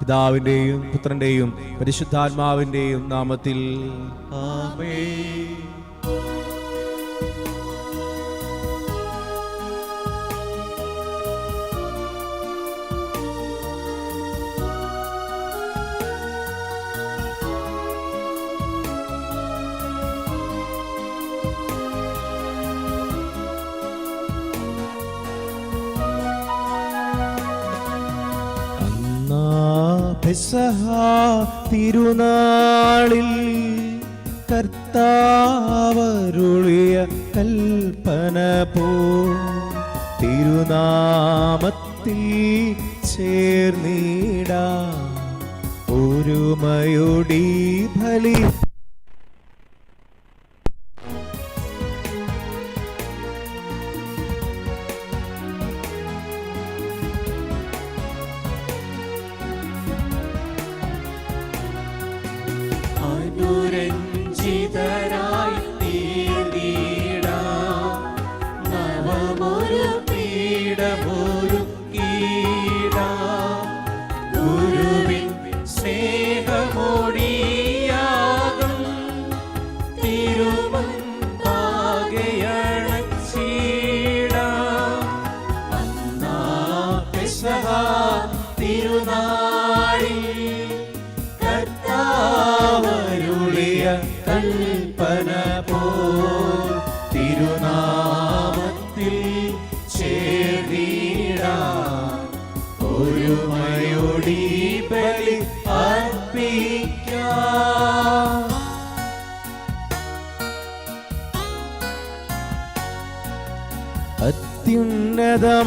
പിതാവിന്റെയും പുത്രന്റെയും പരിശുദ്ധാത്മാവിന്റെയും നാമത്തിൽ ആമേൻ. പെസഹ തിരുനാളിൽ കർത്താവരുളിയ കൽപ്പന പോ തിരുനാമത്തിൽ ചേർന്നിടാ ഒരുമയോടി ബലി അനുരഞ്ജിതരായി തീർന്നിടാം, നവമൊരു പീഠമൊരുക്കിടാം. ഗുരുവിൻ സ്നേഹമൊടിയാകും തിരുമുൻപാകെയണച്ചിടാം. അന്നാ പെസഹ തിരുനാളിൽ കർത്താവരുളിയ കൽപ്പന പോൽ തിരുനാമത്തിൽ ചേർന്നിടാം ഒരുമയോടി ബലി അർപ്പിക്കാം.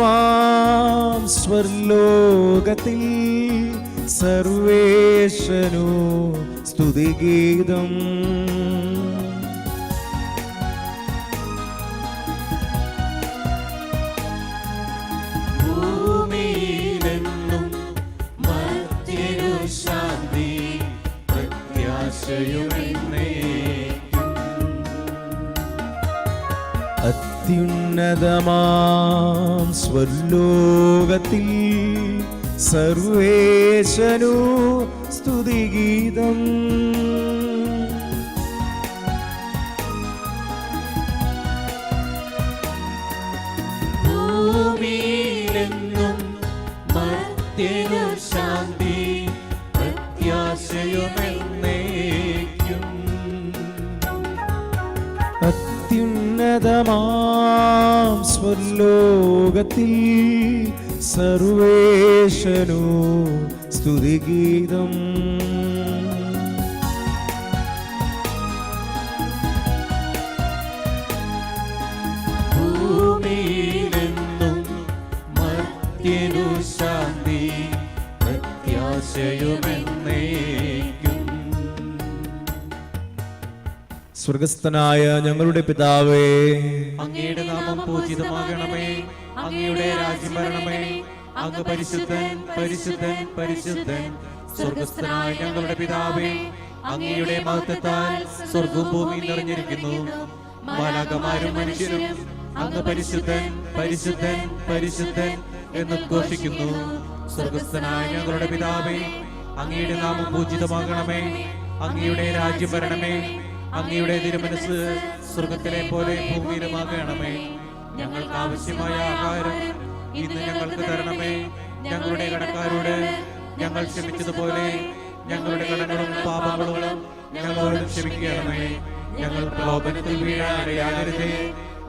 അത്യുന്നതമാം സ്വർലോകത്തിൽ സർവേശനു സ്തുതിഗീതം. ഭൂമിയിലെന്നും മർത്യനു ശാന്തി പ്രത്യാശയുമെന്നേക്കും. അത്യുന്നതമാം സ്വർലോകത്തിൽ സർവേശനു സ്തുതിഗീതം. ഭൂമിയിലെന്നും മർത്യനു ശാന്തി പ്രത്യാശയുമെന്നേക്കും. അത്യുന്നതമാം സ്വർലോകത്തിൽ സർവേശനു സ്തുതിഗീതം. ഭൂമിയിലെന്നും മർത്യനു ശാന്തി പ്രത്യാശയുമെന്നേക്കും. സ്വർഗസ്ഥനായ ഞങ്ങളുടെ പിതാവേ, അങ്ങയുടെ നാമം പൂജിതമാകണമേ. അങ്ങയുടെ രാജ്യം വരണമേ. അങ്ങ് പരിശുദ്ധൻ പരിശുദ്ധൻ പരിശുദ്ധൻ. സ്വർഗസ്ഥനായ ഞങ്ങളുടെ പിതാവേ, അങ്ങയുടെ മഹത്വത്താൽ സ്വർഗവും ഭൂമിയും നിറഞ്ഞിരിക്കുന്നു. മാലാഖമാരും മനുഷ്യരും അങ്ങ് പരിശുദ്ധൻ പരിശുദ്ധൻ പരിശുദ്ധൻ എന്ന് ഘോഷിക്കുന്നു. സ്വർഗസ്ഥനായ ഞങ്ങളുടെ പിതാവേ, അങ്ങയുടെ നാമം പൂജിതമാകണമേ. അങ്ങയുടെ രാജ്യം വരണമേ. അങ്ങയുടെ തിരുമനസ് സ്വർഗത്തിലെ പോലെ ഭൂമിയിലുമാകണമേ. ഞങ്ങൾക്ക് ആവശ്യമായ ആഹാരം ഇന്ന് ഞങ്ങൾക്ക് തരണമേ. ഞങ്ങളുടെ കടക്കാരോട് ഞങ്ങൾ ക്ഷമിച്ചതുപോലെ ഞങ്ങളുടെ കടങ്ങളും പാപങ്ങളും ഞങ്ങളോട് ക്ഷമിക്കണമേ. ഞങ്ങൾ പ്രലോഭനത്തിൽ വീഴാനിടയാകരുതേ,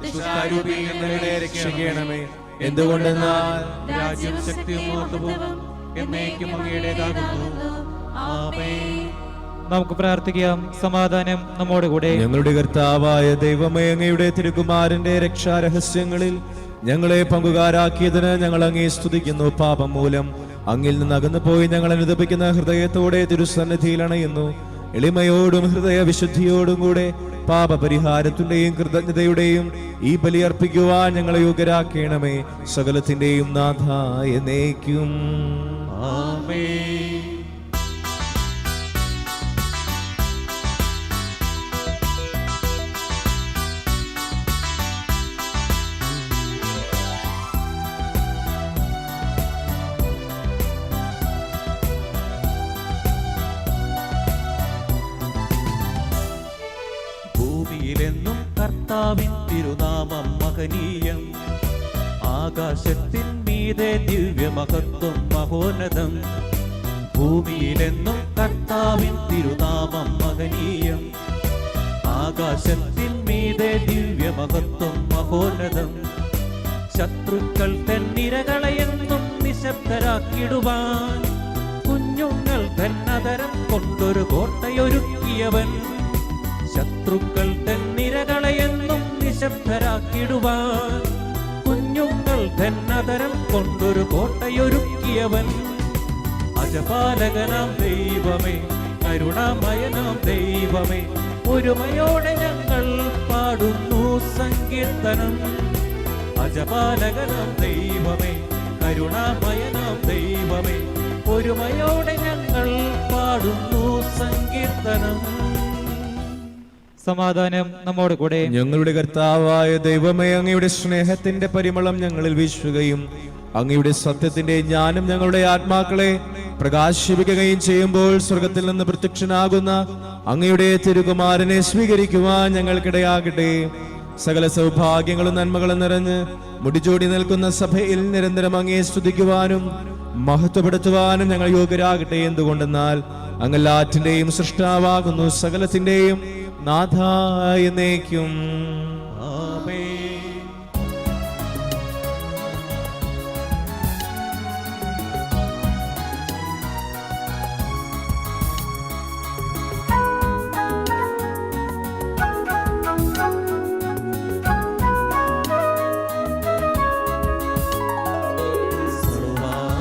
ദുഷ്ടാരൂപിയിൽ നിന്ന് ഞങ്ങളെ രക്ഷിക്കണമേ. എന്തുകൊണ്ടെന്നാൽ രാജ്യം ശക്തിയും മഹത്വവും എന്നേക്കും അങ്ങയുടേതാകുന്നു. ആമേൻ. നമുക്ക് പ്രാർത്ഥിക്കാം. സമാധാനം നമ്മോട് കൂടെ. ഞങ്ങളുടെ കർത്താവായ ദൈവമേ, അങ്ങയുടെ തിരുകുമാരന്റെ രക്ഷാരഹസ്യങ്ങളിൽ ഞങ്ങളെ പങ്കുകാരാക്കിയതിന് ഞങ്ങൾ അങ്ങേ സ്തുതിക്കുന്നു. പാപം മൂലം അങ്ങിൽ നിന്ന് അകന്നു പോയി ഞങ്ങൾ അനുദപിക്കുന്ന ഹൃദയത്തോടെ തിരുസന്നിധിയിൽ അണയുന്നു. എളിമയോടും ഹൃദയ വിശുദ്ധിയോടും കൂടെ പാപപരിഹാരത്തിന്റെയും കൃതജ്ഞതയുടെയും ഈ ബലി അർപ്പിക്കുവാൻ ഞങ്ങളെ യോഗ്യരാക്കണമേ. സകലത്തിന്റെയും നാഥ എന്നേക്കും ആമേൻ. കർത്താവിൻ തിരുനാമം മഹനീയം. ആകാശത്തിൻ മീതെ ദിവ്യമഹത്വം മഹോന്നതം. ഭൂമിയിലെന്നും കർത്താവിൻ തിരുനാമം മഹനീയം. ആകാശത്തിൻ മീതെ ദിവ്യമഹത്വം മഹോന്നതം. ശത്രുക്കൾ തന്നിരകളെയെന്നും നിശബ്ദരാക്കിടുവാൻ കുഞ്ഞുങ്ങൾ തന്നതരം കൊണ്ടൊരു കോട്ടയൊരുക്കിയവൻ. ശത്രുക്കൾ തന്നിരകളെയെന്നും നിശബ്ദരാക്കിടുവാൻ കുഞ്ഞുങ്ങൾ തന്നതരം കൊണ്ടൊരു കോട്ടയൊരുക്കിയവൻ. അജപാലകനാം ദൈവമേ, കരുണാമയനാം ദൈവമേ, ഒരുമയോടെ ഞങ്ങൾ പാടുന്നു സങ്കീർത്തനം. അജപാലകനാം ദൈവമേ, കരുണാമയനാം ദൈവമേ, ഒരുമയോടെ ഞങ്ങൾ പാടുന്നു സങ്കീർത്തനം. സമാധാനം നമ്മോട് കൂടെ. ഞങ്ങളുടെ കർത്താവായ ദൈവമേ, അങ്ങയുടെ സ്നേഹത്തിന്റെ പരിമളം ഞങ്ങളിൽ വീശുകയും അങ്ങയുടെ സത്യത്തിന്റെ ജ്ഞാനം ഞങ്ങളുടെ ആത്മാക്കളെ പ്രകാശിപ്പിക്കുകയും ചെയ്യുമ്പോൾ സ്വർഗത്തിൽ നിന്ന് പ്രത്യക്ഷനാകുന്ന അങ്ങയുടെ തിരുകുമാരനെ സ്വീകരിക്കുവാൻ ഞങ്ങൾക്കിടയാകട്ടെ. സകല സൗഭാഗ്യങ്ങളും നന്മകളും നിറഞ്ഞ് മുടിചൂടി നിൽക്കുന്ന സഭയിൽ നിരന്തരം അങ്ങയെ സ്തുതിക്കുവാനും മഹത്വപ്പെടുത്തുവാനും ഞങ്ങൾ യോഗ്യരാകട്ടെ. എന്തുകൊണ്ടെന്നാൽ അങ്ങെല്ലാറ്റിന്റെയും സൃഷ്ടാവാകുന്നു, സകലത്തിന്റെയും നാഥായ എന്നേക്കും. ആമേൻ.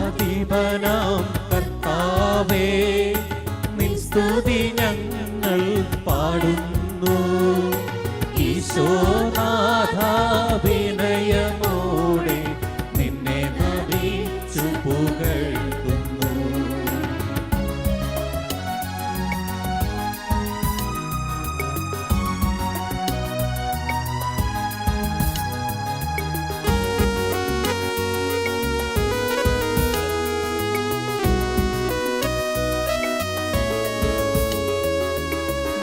സർവാധിപനാം കർത്താവേ, നിൻ സ്തുതി ഞങ്ങൾ പാടുന്നു. ഈശോനാഥാഭിനയമോടെ നിന്നെ നമിച്ചു പുകഴ്ത്തുന്നു.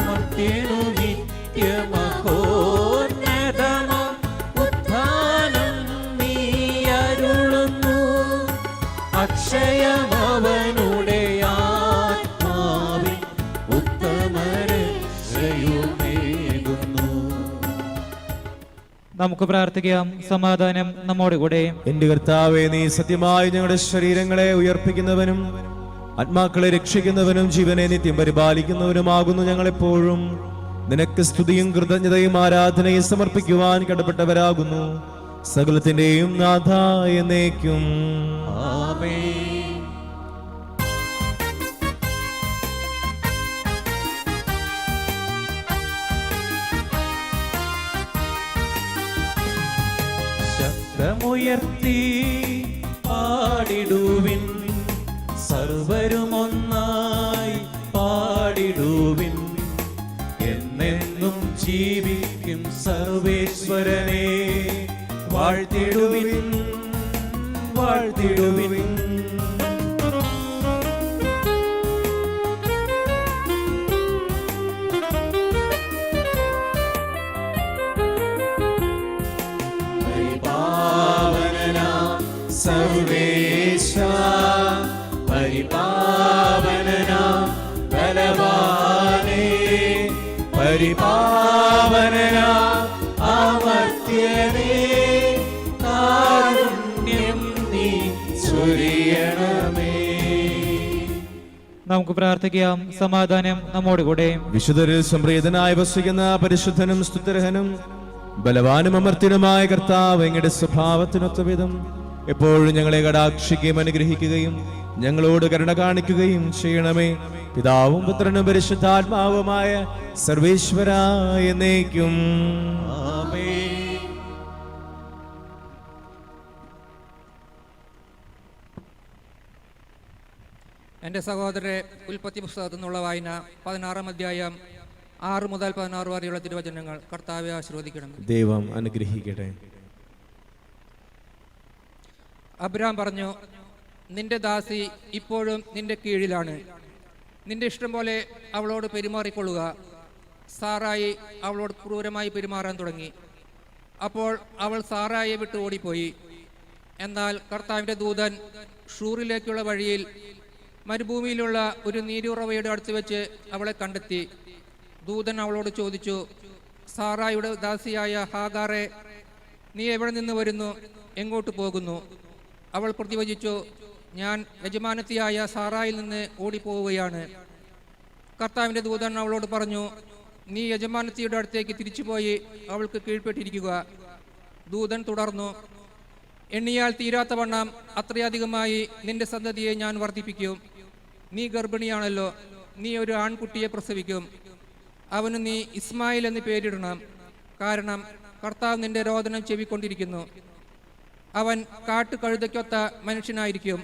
മർത്യനു നിത്യമഹോന്നതമാം ഉത്ഥാനം നീ അരുളുന്നു. അക്ഷയമവനുടെ ആത്മാവിൽ ഉത്തമരക്ഷയുമേകുന്നു. നമുക്ക് പ്രാർത്ഥിക്കാം. സമാധാനം നമ്മോട് കൂടെ. എന്റെ കർത്താവേ, നീ സത്യമായി ഞങ്ങളുടെ ശരീരങ്ങളെ ഉയർപ്പിക്കുന്നവനും ആത്മാക്കളെ രക്ഷിക്കുന്നവനും ജീവനെ നിത്യം പരിപാലിക്കുന്നവനുമാകുന്നു. ഞങ്ങളെപ്പോഴും നിനക്ക് സ്തുതിയും കൃതജ്ഞതയും ആരാധനയും സമർപ്പിക്കുവാൻ കടപ്പെട്ടവരാകുന്നു. സകലത്തിന്റെയും നാഥായ എന്നേക്കും. ആമേൻ. ശബ്ദമുയർത്തി പാടിടുവിൻ, സർവരുമൊന്നായി പാടിടുവിൻ. എന്നെന്നും ജീവിക്കും സർവേശ്വരനെ വാഴ്ത്തിടുവിൻ, വാഴ്ത്തിടുവിൻ. പരിപാവനനാം സർവേശ, പരിപാവനനാം ബലവാനേ, പരിപാവനനാം അമർത്യനേ, കാരുണ്യം നീ ചൊരിയണമേ. നമുക്ക് പ്രാർത്ഥിക്കാം. സമാധാനം നമ്മോട് കൂടെ. വിശുദ്ധരിൽ സംപ്രീതനായി വസിക്കുന്ന പരിശുദ്ധനും സ്തുത്യർഹനും ബലവാനും അമർത്യനുമായ കർത്താവ്, അങ്ങയുടെ സ്വഭാവത്തിനൊത്ത വിധം എപ്പോഴും ഞങ്ങളെ കടാക്ഷിക്കുകയും അനുഗ്രഹിക്കുകയും ഞങ്ങളോട് കരുണ കാണിക്കുകയും ചെയ്യണമേ. പിതാവും പുത്രനും പരിശുദ്ധാത്മാവുമായ സർവേശ്വരായ എന്നേക്കും. ആമേൻ. എൻ്റെ സഹോദരരെ, ഉൽപ്പത്തി പുസ്തകത്തിൽ നിന്നുള്ള വായന 16-ാം അധ്യായം 6 മുതൽ 16 വരെയുള്ള തിരുവചനങ്ങൾ കർത്താവെ ആശീർവദിക്കണം. ദൈവം അനുഗ്രഹിക്കട്ടെ. അബ്രഹാം പറഞ്ഞു, നിന്റെ ദാസി ഇപ്പോഴും നിന്റെ കീഴിലാണ്. നിന്റെ ഇഷ്ടം പോലെ അവളോട് പെരുമാറിക്കൊള്ളുക. സാറായി അവളോട് ക്രൂരമായി പെരുമാറാൻ തുടങ്ങി. അപ്പോൾ അവൾ സാറായെ വിട്ട് ഓടിപ്പോയി. എന്നാൽ കർത്താവിൻ്റെ ദൂതൻ ഷൂറിലേക്കുള്ള വഴിയിൽ മരുഭൂമിയിലുള്ള ഒരു നീരുറവയുടെ അടുത്ത് വെച്ച് അവളെ കണ്ടെത്തി. ദൂതൻ അവളോട് ചോദിച്ചു, സാറായുടെ ദാസിയായ ഹാഗാറെ, നീ എവിടെ നിന്ന് വരുന്നു? എങ്ങോട്ട് പോകുന്നു? അവൾ പ്രതിവചിച്ചു, ഞാൻ യജമാനത്തിയായ സാറായിൽ നിന്ന് ഓടിപ്പോവുകയാണ്. കർത്താവിൻ്റെ ദൂതൻ അവളോട് പറഞ്ഞു, നീ യജമാനത്തിയുടെ അടുത്തേക്ക് തിരിച്ചുപോയി അവൾക്ക് കീഴ്പ്പെട്ടിരിക്കുക. ദൂതൻ തുടർന്നു, എണ്ണിയാൽ തീരാത്ത വണ്ണം അത്രയധികമായി നിന്റെ സന്തതിയെ ഞാൻ വർദ്ധിപ്പിക്കും. നീ ഗർഭിണിയാണല്ലോ, നീ ഒരു ആൺകുട്ടിയെ പ്രസവിക്കും. അവന് നീ ഇസ്മായിൽ എന്ന് പേരിടണം, കാരണം കർത്താവ് നിന്റെ രോദനം ചെവിക്കൊണ്ടിരിക്കുന്നു. അവൻ കാട്ടുകഴുതയ്ക്കൊത്ത മനുഷ്യനായിരിക്കും.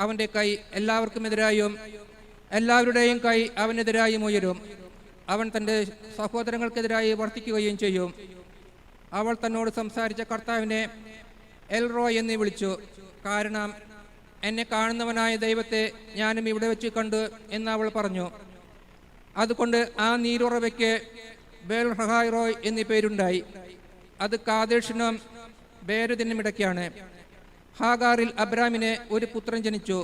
അവൻ്റെ കൈ എല്ലാവർക്കുമെതിരായും എല്ലാവരുടെയും കൈ അവനെതിരായും ഉയരും. അവൻ തൻ്റെ സഹോദരങ്ങൾക്കെതിരായി വർത്തിക്കുകയും ചെയ്യും. അവൾ തന്നോട് സംസാരിച്ച കർത്താവിനെ എൽറോയ് എന്ന് വിളിച്ചു, കാരണം എന്നെ കാണുന്നവനായ ദൈവത്തെ ഞാനും ഇവിടെ വെച്ച് കണ്ടു എന്ന് അവൾ പറഞ്ഞു. അതുകൊണ്ട് ആ നീരുറവയ്ക്ക് ബേൽഹഹായ്റോയ് എന്നീ പേരുണ്ടായി. അത് കാദേശിനും ബേരദിനും ഇടയ്ക്കാണ്. ഹാഗാറിൽ അബ്രാമിന് ഒരു പുത്രൻ ജനിച്ചു.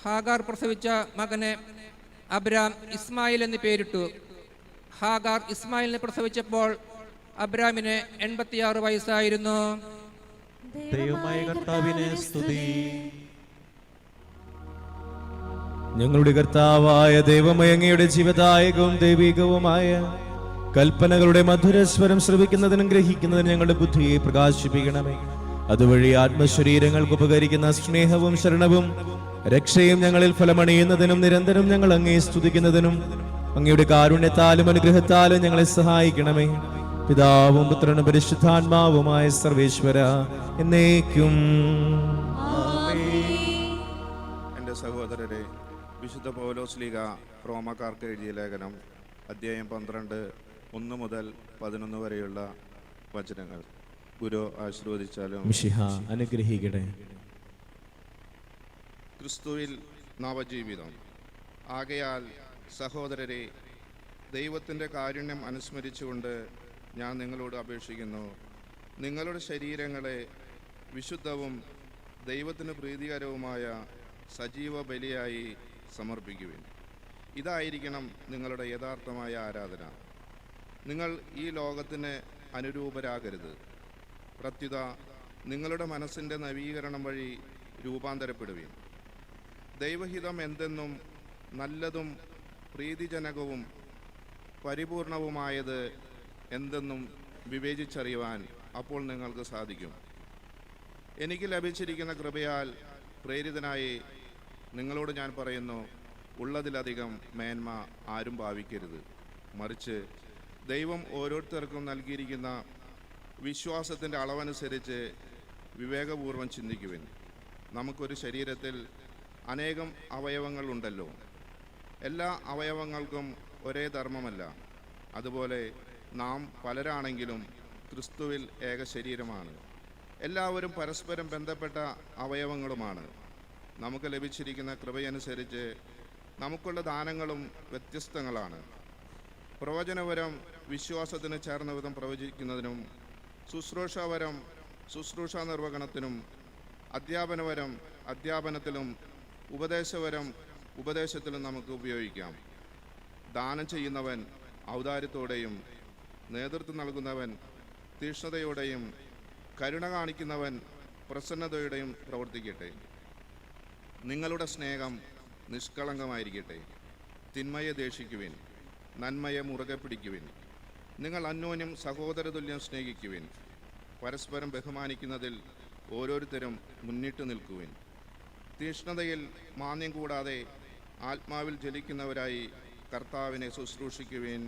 ഹാഗാർ പ്രസവിച്ച മകന് അബ്രാം ഇസ്മായിൽ എന്ന് പേരിട്ടു. ഹാഗാർ ഇസ്മായിലിനെ പ്രസവിച്ചപ്പോൾ അബ്രാമിന് 86 വയസ്സായിരുന്നു. ദൈവമായ കർത്താവിനെ സ്തുതി. ഞങ്ങളുടെ കർത്താവായ ദൈവമേ, അങ്ങയുടെ ജീവദായകവും ദൈവികവുമായ കൽപ്പനകളുടെ മധുരസ്വരം ശ്രവിക്കുന്നതിനും ഗ്രഹിക്കുന്നതിനും ഞങ്ങളുടെ ബുദ്ധിയെ പ്രകാശിപ്പിക്കണമേ. അതുവഴി ആത്മശരീരങ്ങൾക്ക് ഉപകരിക്കുന്ന സ്നേഹവും ശരണവും രക്ഷയും ഞങ്ങളിൽ ഫലമണിയുന്നതിനും നിരന്തരം ഞങ്ങൾ അങ്ങയെ സ്തുതിക്കുന്നതിനും അങ്ങയുടെ കാരുണ്യത്താലും അനുഗ്രഹത്താലും ഞങ്ങളെ സഹായിക്കണമേ. പിതാവും പുത്രനും പരിശുദ്ധാത്മാവുമായ സർവേശ്വര എന്നേക്കും. എൻ്റെ സഹോദരരെ, വിശുദ്ധ പൗലോസ്ലീഗ റോമക്കാർക്ക് എഴുതിയ ലേഖനം അധ്യായം 12 1 മുതൽ 11 വരെയുള്ള വചനങ്ങൾ ഗുരു ആശീർവദിച്ചാലും മിശിഹ അനുഗ്രഹിക്കട്ടെ. ക്രിസ്തുവിൽ നവജീവിതം. ആകയാൽ സഹോദരരെ, ദൈവത്തിൻ്റെ കാരുണ്യം അനുസ്മരിച്ചുകൊണ്ട് ഞാൻ നിങ്ങളോട് അപേക്ഷിക്കുന്നു, നിങ്ങളുടെ ശരീരങ്ങളെ വിശുദ്ധവും ദൈവത്തിന് പ്രീതികരവുമായ സജീവ ബലിയായി സമർപ്പിക്കുവിൻ. ഇതായിരിക്കണം നിങ്ങളുടെ യഥാർത്ഥമായ ആരാധന. നിങ്ങൾ ഈ ലോകത്തിന് അനുരൂപരാകരുത്. പ്രത്യുത നിങ്ങളുടെ മനസ്സിൻ്റെ നവീകരണം വഴി രൂപാന്തരപ്പെടുവിൻ. ദൈവഹിതം എന്തെന്നും നല്ലതും പ്രീതിജനകവും പരിപൂർണവുമായത് എന്തെന്നും വിവേചിച്ചറിയുവാൻ അപ്പോൾ നിങ്ങൾക്ക് സാധിക്കും. എനിക്ക് ലഭിച്ചിരിക്കുന്ന കൃപയാൽ പ്രേരിതനായി നിങ്ങളോട് ഞാൻ പറയുന്നു, ഉള്ളതിലധികം മേന്മ ആരും ഭാവിക്കരുത്. മറിച്ച് ദൈവം ഓരോരുത്തർക്കും നൽകിയിരിക്കുന്ന വിശ്വാസത്തിൻ്റെ അളവനുസരിച്ച് വിവേകപൂർവ്വം ചിന്തിക്കുവിൻ. നമുക്കൊരു ശരീരത്തിൽ അനേകം അവയവങ്ങളുണ്ടല്ലോ. എല്ലാ അവയവങ്ങൾക്കും ഒരേ ധർമ്മമല്ല. അതുപോലെ നാം പലരാണെങ്കിലും ക്രിസ്തുവിൽ ഏക ശരീരമാണ്. എല്ലാവരും പരസ്പരം ബന്ധപ്പെട്ട അവയവങ്ങളുമാണ്. നമുക്ക് ലഭിച്ചിരിക്കുന്ന കൃപയനുസരിച്ച് നമുക്കുള്ള ദാനങ്ങളും വ്യത്യസ്തങ്ങളാണ്. പ്രവചനവരം വിശ്വാസത്തിന് ചേർന്ന വിധം പ്രവചിക്കുന്നതിനും, ശുശ്രൂഷാവരം ശുശ്രൂഷാ നിർവഹണത്തിനും, അധ്യാപനവരം അധ്യാപനത്തിലും, ഉപദേശവരം ഉപദേശത്തിലും നമുക്ക് ഉപയോഗിക്കാം. ദാനം ചെയ്യുന്നവൻ ഔദാര്യത്തോടെയും, നേതൃത്വം നൽകുന്നവൻ തീക്ഷ്ണതയോടെയും, കരുണ കാണിക്കുന്നവൻ പ്രസന്നതയോടെയും പ്രവർത്തിക്കട്ടെ. നിങ്ങളുടെ സ്നേഹം നിഷ്കളങ്കമായിരിക്കട്ടെ. തിന്മയെ ദേഷിക്കുവിൻ, നന്മയെ മുറുകെ പിടിക്കുവിൻ. നിങ്ങൾ അന്യോന്യം സഹോദരതുല്യം സ്നേഹിക്കുവിൻ. പരസ്പരം ബഹുമാനിക്കുന്നതിൽ ഓരോരുത്തരും മുന്നിട്ട് നിൽക്കുവിൻ. തീക്ഷ്ണതയിൽ മാന്യം കൂടാതെ ആത്മാവിൽ ജലിക്കുന്നവരായി കർത്താവിനെ ശുശ്രൂഷിക്കുവിൻ.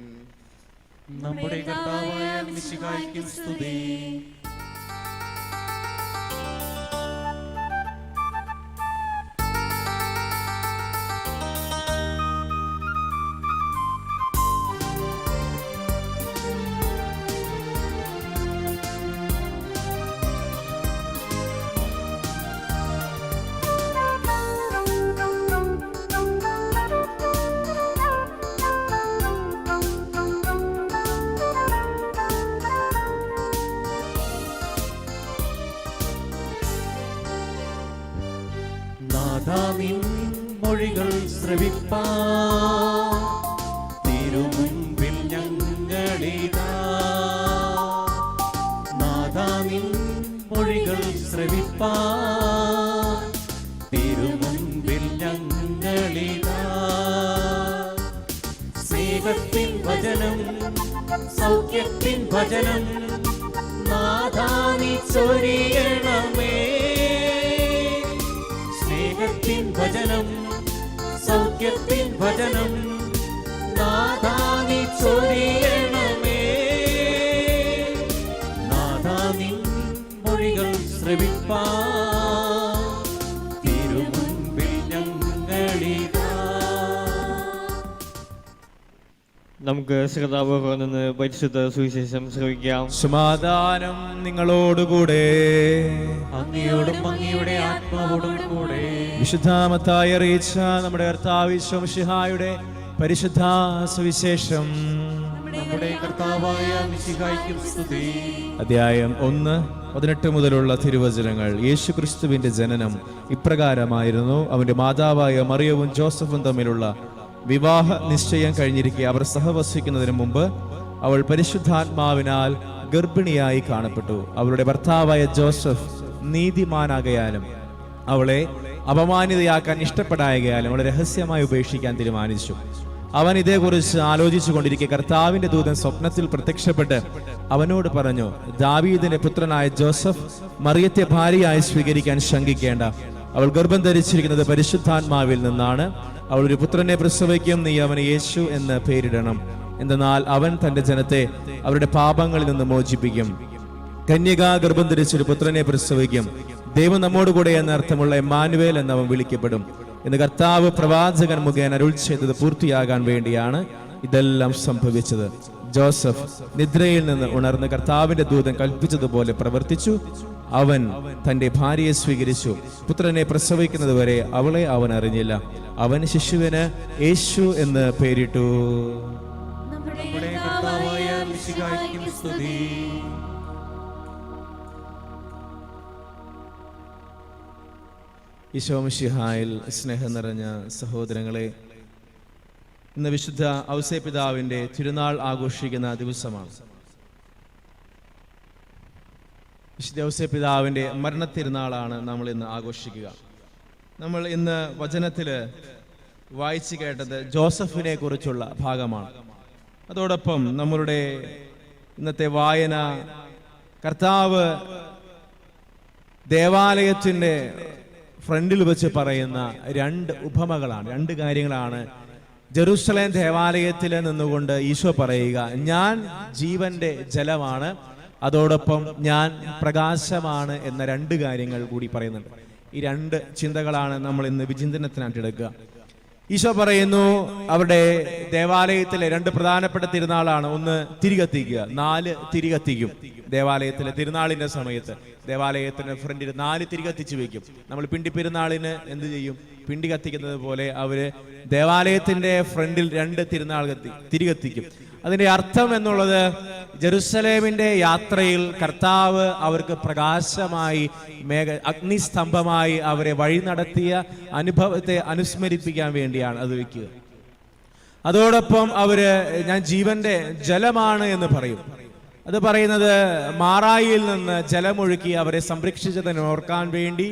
നമ്മുടെ കർത്താവായ മിശിഹായ്ക്കും സ്തുതി. ശ്രവിപ്പാൻ തിരുമുൻപിൽ ഞങ്ങളിതാ. നാഥാ നിൻ മൊഴികൾ ശ്രവിപ്പാൻ തിരുമുൻപിൽ ഞങ്ങളിതാ. സ്നേഹത്തിൻ വചനം, സൗഖ്യത്തിൻ വചനം നാഥാ നീ ചൊരിയണമേ. സ്നേഹത്തിൻ വചനം, സൗഖ്യത്തിൻ വചനം നാഥാ നീ ചൊരിയണമേ. നാഥാ നിൻ മൊഴികൾ ശ്രവിപ്പാൻ തിരുമുൻപിൽ ഞങ്ങളിതാ. നമുക്ക് ശ്രദ്ധാപൂർവം നിന്ന് പരിശുദ്ധ സുവിശേഷം ശ്രവിക്കാം. സമാധാനം നിങ്ങളോടുകൂടെ. അങ്ങയോടും അങ്ങയുടെ ആത്മാവോടും കൂടെ. വിശുദ്ധ മത്തായി അറിയിച്ച നമ്മുടെ കർത്താവ് ഈശോ മിശിഹായുടെ പരിശുദ്ധ സുവിശേഷം. നമ്മുടെ കർത്താവായ മിശിഹായ്ക്കും സ്തുതി. അധ്യായം 1:18 മുതലുള്ള തിരുവചനങ്ങൾ. യേശു ക്രിസ്തുവിന്റെ ജനനം ഇപ്രകാരമായിരുന്നു. അവന്റെ മാതാവായ മറിയവും ജോസഫും തമ്മിലുള്ള വിവാഹ നിശ്ചയം കഴിഞ്ഞിരിക്കെ അവർ സഹവസിക്കുന്നതിന് മുമ്പ് അവൾ പരിശുദ്ധാത്മാവിനാൽ ഗർഭിണിയായി കാണപ്പെട്ടു. അവളുടെ ഭർത്താവായ ജോസഫ് നീതിമാനാകയാലും അവളെ അപമാനിതയാക്കാൻ ഇഷ്ടപ്പെടായകയാലും അവളെ രഹസ്യമായി ഉപേക്ഷിക്കാൻ തീരുമാനിച്ചു. അവൻ ഇതേക്കുറിച്ച് ആലോചിച്ചു കൊണ്ടിരിക്കെ കർത്താവിന്റെ ദൂതൻ സ്വപ്നത്തിൽ പ്രത്യക്ഷപ്പെട്ട് അവനോട് പറഞ്ഞു, ദാവീദിന്റെ പുത്രനായ ജോസഫ് മറിയത്തെ ഭാര്യയായി സ്വീകരിക്കാൻ ശങ്കിക്കേണ്ട. അവൾ ഗർഭം ധരിച്ചിരിക്കുന്നത് പരിശുദ്ധാത്മാവിൽ നിന്നാണ്. അവൾ ഒരു പുത്രനെ പ്രസവിക്കും. നീ അവന് യേശു എന്ന് പേരിടണം. എന്തെന്നാൽ അവൻ തന്റെ ജനത്തെ അവരുടെ പാപങ്ങളിൽ നിന്ന് മോചിപ്പിക്കും. കന്യക ഗർഭം ധരിച്ചൊരു പുത്രനെ പ്രസവിക്കും. ദൈവം നമ്മോടുകൂടെ എന്ന അർത്ഥമുള്ള എമ്മാനുവേൽ എന്നവൻ വിളിക്കപ്പെടും എന്ന് കർത്താവ് പ്രവാചകൻ മുഖേന അരുൾ ചെയ്തത് പൂർത്തിയാകാൻ വേണ്ടിയാണ് ഇതെല്ലാം സംഭവിച്ചത്. ജോസഫ് നിദ്രയിൽ നിന്ന് ഉണർന്ന് കർത്താവിന്റെ ദൂതൻ കൽപ്പിച്ചതുപോലെ പ്രവർത്തിച്ചു. അവൻ തന്റെ ഭാര്യയെ സ്വീകരിച്ചു. പുത്രനെ പ്രസവിക്കുന്നത് വരെ അവളെ അവൻ അറിഞ്ഞില്ല. അവൻ ശിശുവിന് യേശു എന്ന് പേരിട്ടു. നമ്മുടെ കർത്താവായ മിശിഹായ്ക്കും സ്തുതി. ഈശോ മിശിഹായിൽ സ്നേഹം നിറഞ്ഞ സഹോദരങ്ങളെ, ഇന്ന് വിശുദ്ധ ഔസേപ്പിതാവിന്റെ തിരുനാൾ ആഘോഷിക്കുന്ന ദിവസമാണ്. വിശുദ്ധ ഔസേപ്പിതാവിന്റെ മരണത്തിരുനാളാണ് നമ്മൾ ഇന്ന് ആഘോഷിക്കുക. നമ്മൾ ഇന്ന് വചനത്തില് വായിച്ചു കേട്ടത് ജോസഫിനെ കുറിച്ചുള്ള ഭാഗമാണ്. അതോടൊപ്പം നമ്മളുടെ ഇന്നത്തെ വായന കർത്താവ് ദേവാലയത്തിന്റെ ഫ്രണ്ടിൽ വെച്ച് പറയുന്ന രണ്ട് ഉപമകളാണ്, രണ്ട് കാര്യങ്ങളാണ്. ജെറുസലേം ദേവാലയത്തിൽ നിന്നുകൊണ്ട് ഈശോ പറയുക, ഞാൻ ജീവന്റെ ജലമാണ്, അതോടൊപ്പം ഞാൻ പ്രകാശമാണ് എന്ന രണ്ട് കാര്യങ്ങൾ കൂടി പറയുന്നുണ്ട്. ഈ രണ്ട് ചിന്തകളാണ് നമ്മൾ ഇന്ന് വിചിന്തനത്തിനായിട്ട് എടുക്കുക. ഈശോ പറയുന്നു അവരുടെ ദേവാലയത്തിലെ രണ്ട് പ്രധാനപ്പെട്ട തിരുനാളാണ്. ഒന്ന് തിരികത്തിക്കുക, 4 തിരികത്തിക്കും. ദേവാലയത്തിലെ തിരുനാളിന്റെ സമയത്ത് ദേവാലയത്തിന്റെ ഫ്രണ്ടിൽ 4 തിരികത്തിച്ചു വെക്കും. നമ്മൾ പിണ്ടി പെരുന്നാളിന് എന്ത് ചെയ്യും? പിണ്ടി കത്തിക്കുന്നത് പോലെ അവര് ദേവാലയത്തിന്റെ ഫ്രണ്ടിൽ 2 തിരുനാൾ തിരികത്തിക്കും. അതിന്റെ അർത്ഥം എന്നുള്ളത് ജെറുസലേമിന്റെ യാത്രയിൽ കർത്താവ് അവർക്ക് പ്രകാശമായി അഗ്നിസ്തംഭമായി അവരെ വഴി നടത്തിയ അനുഭവത്തെ അനുസ്മരിപ്പിക്കാൻ വേണ്ടിയാണ് അത് വയ്ക്കുക. അതോടൊപ്പം അവര് ഞാൻ ജീവന്റെ ജലമാണ് എന്ന് പറയും. അത് പറയുന്നത് മാറായിയിൽ നിന്ന് ജലമൊഴുക്കി അവരെ സംരക്ഷിച്ചതിനെ ഓർക്കാൻ വേണ്ടി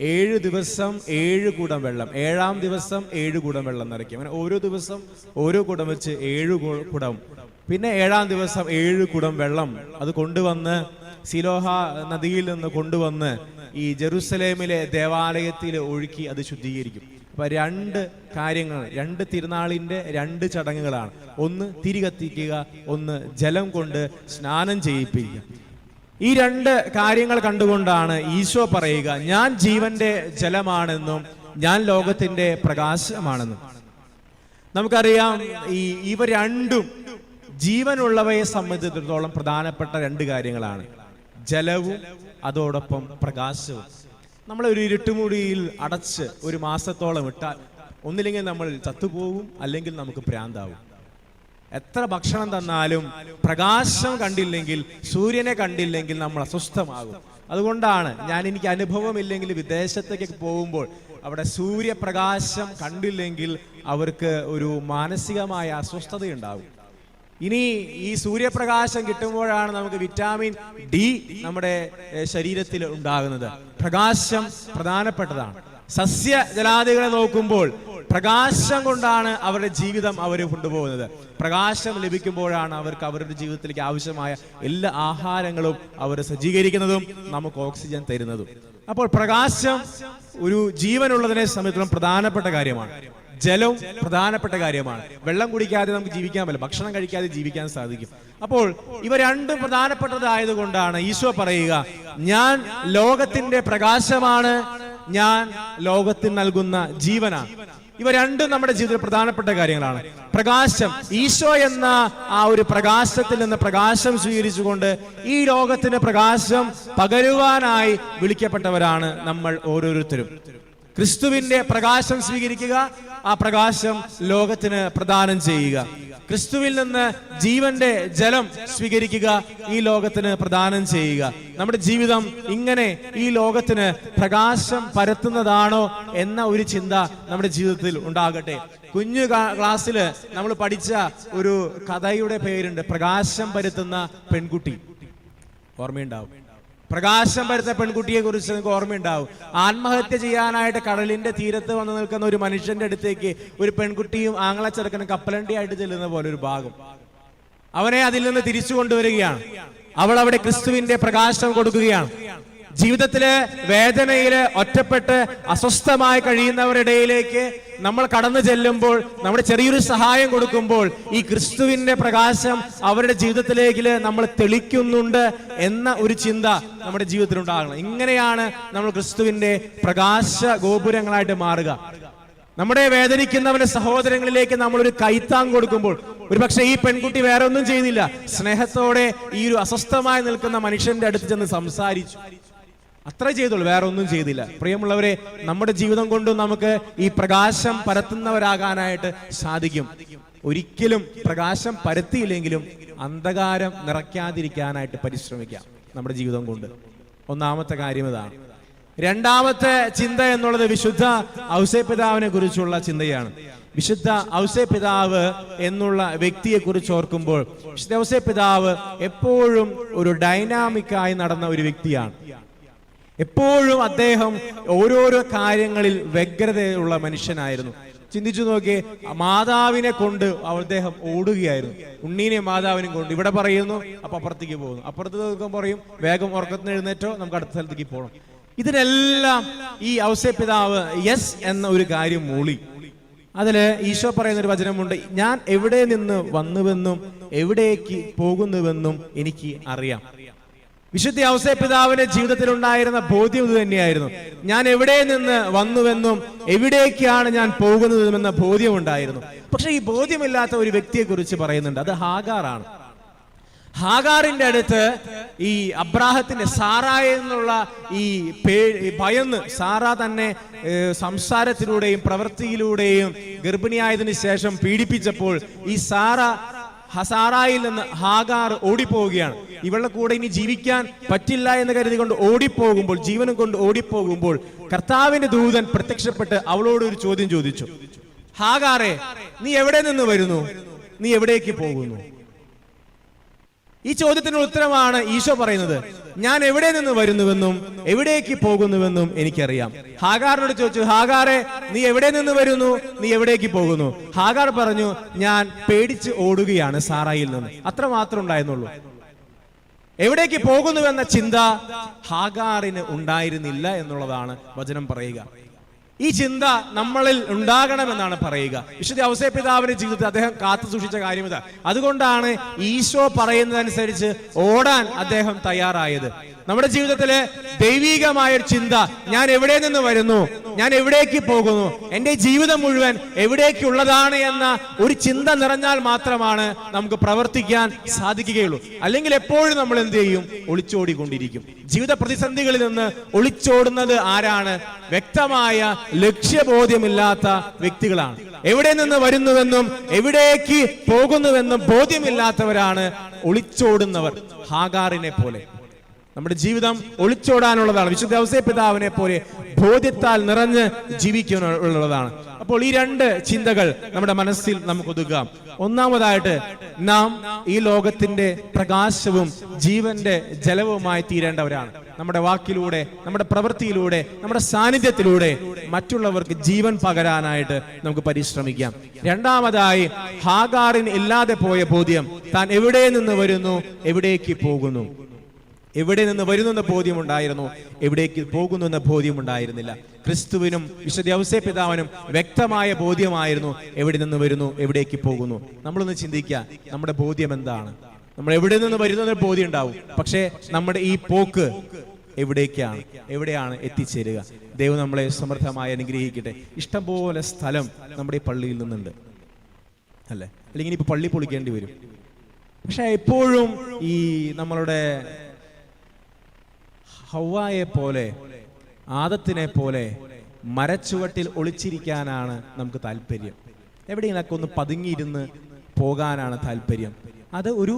7 ദിവസം 7 കുടം വെള്ളം, 7-ാം ദിവസം 7 കുടം വെള്ളം നിറയ്ക്കും. അങ്ങനെ ഓരോ ദിവസം ഓരോ കുടം വെച്ച് 7 കുടം, പിന്നെ 7-ാം ദിവസം 7 കുടം വെള്ളം അത് കൊണ്ടുവന്ന് സിലോഹ നദിയിൽ നിന്ന് കൊണ്ടുവന്ന് ഈ ജെറുസലേമിലെ ദേവാലയത്തിൽ ഒഴുക്കി അത് ശുദ്ധീകരിക്കും. അപ്പൊ 2 കാര്യങ്ങൾ, 2 തിരുനാളിന്റെ 2 ചടങ്ങുകളാണ്. ഒന്ന് തിരികത്തിക്കുക, ഒന്ന് ജലം കൊണ്ട് സ്നാനം ചെയ്യിപ്പിക്കുക. ഈ 2 കാര്യങ്ങൾ കണ്ടുകൊണ്ടാണ് ഈശോ പറയുക, ഞാൻ ജീവന്റെ ജലമാണെന്നും ഞാൻ ലോകത്തിന്റെ പ്രകാശമാണെന്നും. നമുക്കറിയാം ഇവ രണ്ടും ജീവനുള്ളവയെ സംബന്ധിച്ചിടത്തോളം പ്രധാനപ്പെട്ട 2 കാര്യങ്ങളാണ്. ജലവും അതോടൊപ്പം പ്രകാശവും. നമ്മളൊരു ഇരുട്ടുമുറിയിൽ അടച്ച് 1 മാസത്തോളം ഇട്ടാൽ ഒന്നില്ലെങ്കിൽ നമ്മൾ ചത്തുപോകും, അല്ലെങ്കിൽ നമുക്ക് ഭ്രാന്താവും. എത്ര ഭക്ഷണം തന്നാലും പ്രകാശം കണ്ടില്ലെങ്കിൽ, സൂര്യനെ കണ്ടില്ലെങ്കിൽ നമ്മൾ അസ്വസ്ഥമാകും. അതുകൊണ്ടാണ് എനിക്ക് അനുഭവമില്ലെങ്കിൽ വിദേശത്തേക്ക് പോകുമ്പോൾ അവിടെ സൂര്യപ്രകാശം കണ്ടില്ലെങ്കിൽ അവർക്ക് ഒരു മാനസികമായ അസ്വസ്ഥതയുണ്ടാകും. ഇനി ഈ സൂര്യപ്രകാശം കിട്ടുമ്പോഴാണ് നമുക്ക് വിറ്റാമിൻ ഡി നമ്മുടെ ശരീരത്തിൽ ഉണ്ടാകുന്നത്. പ്രകാശം പ്രധാനപ്പെട്ടതാണ്. സസ്യജലാദികളെ നോക്കുമ്പോൾ പ്രകാശം കൊണ്ടാണ് അവരുടെ ജീവിതം അവർ കൊണ്ടുപോകുന്നത്. പ്രകാശം ലഭിക്കുമ്പോഴാണ് അവർക്ക് അവരുടെ ജീവിതത്തിലേക്ക് ആവശ്യമായ എല്ലാ ആഹാരങ്ങളും അവർ സജ്ജീകരിക്കുന്നതും നമുക്ക് ഓക്സിജൻ തരുന്നതും. അപ്പോൾ പ്രകാശം ഒരു ജീവനുള്ളതിനെ സംബന്ധിച്ചിടത്തോളം പ്രധാനപ്പെട്ട കാര്യമാണ്. ജലവും പ്രധാനപ്പെട്ട കാര്യമാണ്. വെള്ളം കുടിക്കാതെ നമുക്ക് ജീവിക്കാൻ പറ്റില്ല, ഭക്ഷണം കഴിക്കാതെ ജീവിക്കാൻ സാധിക്കും. അപ്പോൾ ഇവ രണ്ടും പ്രധാനപ്പെട്ടതായത് കൊണ്ടാണ് ഈശോ പറയുക, ഞാൻ ലോകത്തിന്റെ പ്രകാശമാണ്, ഞാൻ ലോകത്തിന് നൽകുന്ന ജീവനാണ്. ഇവ രണ്ടും നമ്മുടെ ജീവിതത്തിൽ പ്രധാനപ്പെട്ട കാര്യങ്ങളാണ്. പ്രകാശം, ഈശോ എന്ന ആ ഒരു പ്രകാശത്തിൽ നിന്ന് പ്രകാശം സ്വീകരിച്ചുകൊണ്ട് ഈ ലോകത്തിന് പ്രകാശം പകരുവാനായി വിളിക്കപ്പെട്ടവരാണ് നമ്മൾ ഓരോരുത്തരും. ക്രിസ്തുവിന്റെ പ്രകാശം സ്വീകരിക്കുക, ആ പ്രകാശം ലോകത്തിന് പ്രദാനം ചെയ്യുക. ക്രിസ്തുവിൽ നിന്ന് ജീവന്റെ ജലം സ്വീകരിക്കുക, ഈ ലോകത്തിന് പ്രദാനം ചെയ്യുക. നമ്മുടെ ജീവിതം ഇങ്ങനെ ഈ ലോകത്തിന് പ്രകാശം പരത്തുന്നതാണോ എന്ന ഒരു ചിന്ത നമ്മുടെ ജീവിതത്തിൽ ഉണ്ടാകട്ടെ. കുഞ്ഞു ക്ലാസ്സിൽ നമ്മൾ പഠിച്ച ഒരു കഥയുടെ പേരുണ്ട്, പ്രകാശം പരത്തുന്ന പെൺകുട്ടി. ഓർമ്മയുണ്ടാവും. പ്രകാശം പരത്തുന്ന പെൺകുട്ടിയെ കുറിച്ച് നിങ്ങൾക്ക് ഓർമ്മയുണ്ടാവും. ആത്മഹത്യ ചെയ്യാനായിട്ട് കടലിന്റെ തീരത്ത് വന്നു നിൽക്കുന്ന ഒരു മനുഷ്യന്റെ അടുത്തേക്ക് ഒരു പെൺകുട്ടിയും ആങ്ങളച്ചെറുക്കനും കപ്പലണ്ടിയായിട്ട് ചെല്ലുന്ന പോലെ ഒരു ഭാഗം. അവനെ അതിൽ നിന്ന് തിരിച്ചു കൊണ്ടുവരികയാണ്. അവൾ അവിടെ ക്രിസ്തുവിന്റെ പ്രകാശം കൊടുക്കുകയാണ്. ജീവിതത്തില് വേദനയില് ഒറ്റപ്പെട്ട് അസ്വസ്ഥമായി കഴിയുന്നവരിടയിലേക്ക് നമ്മൾ കടന്നു ചെല്ലുമ്പോൾ, നമ്മുടെ ചെറിയൊരു സഹായം കൊടുക്കുമ്പോൾ ഈ ക്രിസ്തുവിന്റെ പ്രകാശം അവരുടെ ജീവിതത്തിലേക്ക് നമ്മൾ തെളിക്കുന്നുണ്ട് എന്ന ഒരു ചിന്ത നമ്മുടെ ജീവിതത്തിൽ ഉണ്ടാകണം. ഇങ്ങനെയാണ് നമ്മൾ ക്രിസ്തുവിന്റെ പ്രകാശ ഗോപുരങ്ങളായിട്ട് മാറുക. നമ്മുടെ വേദനിക്കുന്നവന്റെ സഹോദരങ്ങളിലേക്ക് നമ്മളൊരു കൈത്താങ് കൊടുക്കുമ്പോൾ, ഒരുപക്ഷെ ഈ പെൺകുട്ടി വേറെ ഒന്നും ചെയ്തില്ല, സ്നേഹത്തോടെ ഈ ഒരു അസ്വസ്ഥമായി നിൽക്കുന്ന മനുഷ്യന്റെ അടുത്ത് ചെന്ന് സംസാരിച്ചു, അത്ര ചെയ്തുള്ളൂ, വേറെ ഒന്നും ചെയ്തില്ല. പ്രിയമുള്ളവരെ, നമ്മുടെ ജീവിതം കൊണ്ട് നമുക്ക് ഈ പ്രകാശം പരത്തുന്നവരാകാനായിട്ട് സാധിക്കും. ഒരിക്കലും പ്രകാശം പരത്തിയില്ലെങ്കിലും അന്ധകാരം നിറയ്ക്കാതിരിക്കാനായിട്ട് പരിശ്രമിക്കാം നമ്മുടെ ജീവിതം കൊണ്ട്. ഒന്നാമത്തെ കാര്യം ഇതാണ്. രണ്ടാമത്തെ ചിന്ത എന്നുള്ളത് വിശുദ്ധ ഔസേപ്പിതാവിനെ കുറിച്ചുള്ള ചിന്തയാണ്. വിശുദ്ധ ഔസേപ്പിതാവ് എന്നുള്ള വ്യക്തിയെ കുറിച്ച് ഓർക്കുമ്പോൾ, വിശുദ്ധ ഔസേപ്പിതാവ് എപ്പോഴും ഒരു ഡൈനാമിക്കായി നടന്ന ഒരു വ്യക്തിയാണ്. എപ്പോഴും അദ്ദേഹം ഓരോരോ കാര്യങ്ങളിൽ വ്യഗ്രതയുള്ള മനുഷ്യനായിരുന്നു. ചിന്തിച്ചു നോക്കിയേ, മാതാവിനെ കൊണ്ട് അദ്ദേഹം ഓടുകയായിരുന്നു. ഉണ്ണീനെ മാതാവിനെ കൊണ്ട് ഇവിടെ പറയുന്നു, അപ്പൊ അപ്പുറത്തേക്ക് പോകുന്നു, അപ്പുറത്ത് നോക്കുമ്പോൾ പറയും വേഗം ഉറക്കത്തിന് എഴുന്നേറ്റോ, നമുക്ക് അടുത്ത സ്ഥലത്തേക്ക് പോകണം. ഇതിനെല്ലാം ഈ ഔസേപ്പിതാവ് യെസ് എന്ന ഒരു കാര്യം മൂളി. അതില് ഈശോ പറയുന്ന ഒരു വചനമുണ്ട്, ഞാൻ എവിടെ നിന്ന് വന്നുവെന്നും എവിടേക്ക് പോകുന്നുവെന്നും എനിക്ക് അറിയാം. വിശുദ്ധ ഔസേപ്പിതാവിന്റെ ജീവിതത്തിൽ ഉണ്ടായിരുന്ന ബോധ്യം ഇത് തന്നെയായിരുന്നു. ഞാൻ എവിടെ നിന്ന് വന്നുവെന്നും എവിടേക്കാണ് ഞാൻ പോകുന്നതെന്ന ബോധ്യം ഉണ്ടായിരുന്നു. പക്ഷെ ഈ ബോധ്യമില്ലാത്ത ഒരു വ്യക്തിയെ കുറിച്ച് പറയുന്നുണ്ട്, അത് ഹാഗാറാണ്. ഹാഗാറിന്റെ അടുത്ത് ഈ അബ്രാഹത്തിന്റെ സാറായിൽ നിന്നുള്ള ഈ ഭയന്ന് സാറാ തന്നെ സംസാരത്തിലൂടെയും പ്രവൃത്തിയിലൂടെയും ഗർഭിണിയായതിനു ശേഷം പീഡിപ്പിച്ചപ്പോൾ ഈ സാറായിൽ നിന്ന് ഹാഗാർ ഓടിപ്പോവുകയാണ്. ഇവളുടെ കൂടെ ഇനി ജീവിക്കാൻ പറ്റില്ല എന്ന് കരുതിക്കൊണ്ട് ഓടിപ്പോകുമ്പോൾ, ജീവനും കൊണ്ട് ഓടിപ്പോകുമ്പോൾ കർത്താവിന്റെ ദൂതൻ പ്രത്യക്ഷപ്പെട്ട് അവളോട് ഒരു ചോദ്യം ചോദിച്ചു, ഹാഗാറെ, നീ എവിടെ നിന്ന് വരുന്നു, നീ എവിടേക്ക് പോകുന്നു? ഈ ചോദ്യത്തിന് ഉത്തരമാണ് ഈശോ പറയുന്നത്, ഞാൻ എവിടെ നിന്ന് വരുന്നുവെന്നും എവിടേക്ക് പോകുന്നുവെന്നും എനിക്കറിയാം. ഹാഗാറിനോട് ചോദിച്ചു, ഹാഗാറെ, നീ എവിടെ നിന്ന് വരുന്നു, നീ എവിടേക്ക് പോകുന്നു? ഹാഗാർ പറഞ്ഞു, ഞാൻ പേടിച്ച് ഓടുകയാണ് സാറായിൽ നിന്ന്. അത്ര മാത്രം ഉണ്ടായിരുന്നുള്ളൂ. എവിടേക്ക് പോകുന്നുവെന്ന ചിന്ത ഹാഗാറിന് ഉണ്ടായിരുന്നില്ല എന്നുള്ളതാണ് വചനം പറയുക. ഈ ചിന്ത നമ്മളിൽ ഉണ്ടാകണമെന്നാണ് പറയുക. വിശുദ്ധ ഔസേപ്പിതാവിന്റെ ജീവിതത്തിൽ അദ്ദേഹം കാത്തു സൂക്ഷിച്ച കാര്യം ഇതാ. അതുകൊണ്ടാണ് ഈശോ പറയുന്നതനുസരിച്ച് ഓടാൻ അദ്ദേഹം തയ്യാറായത്. നമ്മുടെ ജീവിതത്തിലെ ദൈവികമായ ഒരു ചിന്ത, ഞാൻ എവിടെ നിന്ന് വരുന്നു, ഞാൻ എവിടേക്ക് പോകുന്നു, എന്റെ ജീവിതം മുഴുവൻ എവിടേക്കുള്ളതാണ് എന്ന ഒരു ചിന്ത നിറഞ്ഞാൽ മാത്രമാണ് നമുക്ക് പ്രവർത്തിക്കാൻ സാധിക്കുകയുള്ളൂ. അല്ലെങ്കിൽ എപ്പോഴും നമ്മൾ എന്ത് ചെയ്യും? ഒളിച്ചോടിക്കൊണ്ടിരിക്കും. ജീവിത പ്രതിസന്ധികളിൽ നിന്ന് ഒളിച്ചോടുന്നത് ആരാണ്? വ്യക്തമായ ലക്ഷ്യബോധ്യമില്ലാത്ത വ്യക്തികളാണ്. എവിടെ നിന്ന് വരുന്നുവെന്നും എവിടേക്ക് പോകുന്നുവെന്നും ബോധ്യമില്ലാത്തവരാണ് ഒളിച്ചോടുന്നവർ. ഹാഗാറിനെ പോലെ നമ്മുടെ ജീവിതം ഒളിച്ചോടാനുള്ളതാണ്. വിശുദ്ധ ഔസേപ്പ് പിതാവിനെ പോലെ ബോധ്യത്താൽ നിറഞ്ഞ് ജീവിക്കാനുള്ളതാണ്. അപ്പോൾ ഈ രണ്ട് ചിന്തകൾ നമ്മുടെ മനസ്സിൽ നമുക്ക് ഒതുക്കാം. ഒന്നാമതായിട്ട്, നാം ഈ ലോകത്തിന്റെ പ്രകാശവും ജീവന്റെ ജലവുമായി തീരേണ്ടവരാണ്. നമ്മുടെ വാക്കിലൂടെ, നമ്മുടെ പ്രവൃത്തിയിലൂടെ, നമ്മുടെ സാന്നിധ്യത്തിലൂടെ മറ്റുള്ളവർക്ക് ജീവൻ പകരാനായിട്ട് നമുക്ക് പരിശ്രമിക്കാം. രണ്ടാമതായി, ഹാഗാറിന് ഇല്ലാതെ പോയ ബോധ്യം, താൻ എവിടെ നിന്ന് വരുന്നു, എവിടേക്ക് പോകുന്നു. എവിടെ നിന്ന് വരുന്നു എന്ന ബോധ്യമുണ്ടായിരുന്നു, എവിടേക്ക് പോകുന്നു എന്ന ബോധ്യമുണ്ടായിരുന്നില്ല. ക്രിസ്തുവിനും വിശുദ്ധ ഔസേപ്പ് പിതാവിനും വ്യക്തമായ ബോധ്യമായിരുന്നു എവിടെ നിന്ന് വരുന്നു, എവിടേക്ക് പോകുന്നു. നമ്മളൊന്ന് ചിന്തിക്കുക, നമ്മുടെ ബോധ്യം എന്താണ്? നമ്മൾ എവിടെ നിന്ന് വരുന്നു എന്നൊരു ബോധ്യം ഉണ്ടാവും, പക്ഷേ നമ്മുടെ ഈ പോക്ക് എവിടെയാണ് എത്തിച്ചേരുക? ദൈവം നമ്മളെ സമൃദ്ധമായി അനുഗ്രഹിക്കട്ടെ. ഇഷ്ടംപോലെ സ്ഥലം നമ്മുടെ ഈ പള്ളിയിൽ നിന്നുണ്ട്, അല്ലേ? അല്ലെങ്കിൽ ഇപ്പൊ പള്ളി പൊളിക്കേണ്ടി വരും. പക്ഷെ എപ്പോഴും ഈ നമ്മളുടെ ഹവ്വായെ പോലെ, ആദത്തിനെ പോലെ മരച്ചുവട്ടിൽ ഒളിച്ചിരിക്കാനാണ് നമുക്ക് താല്പര്യം. എവിടെയെങ്കിലൊക്കെ ഒന്ന് പതുങ്ങിയിരുന്ന് പോകാനാണ് താല്പര്യം. അത് ഒരു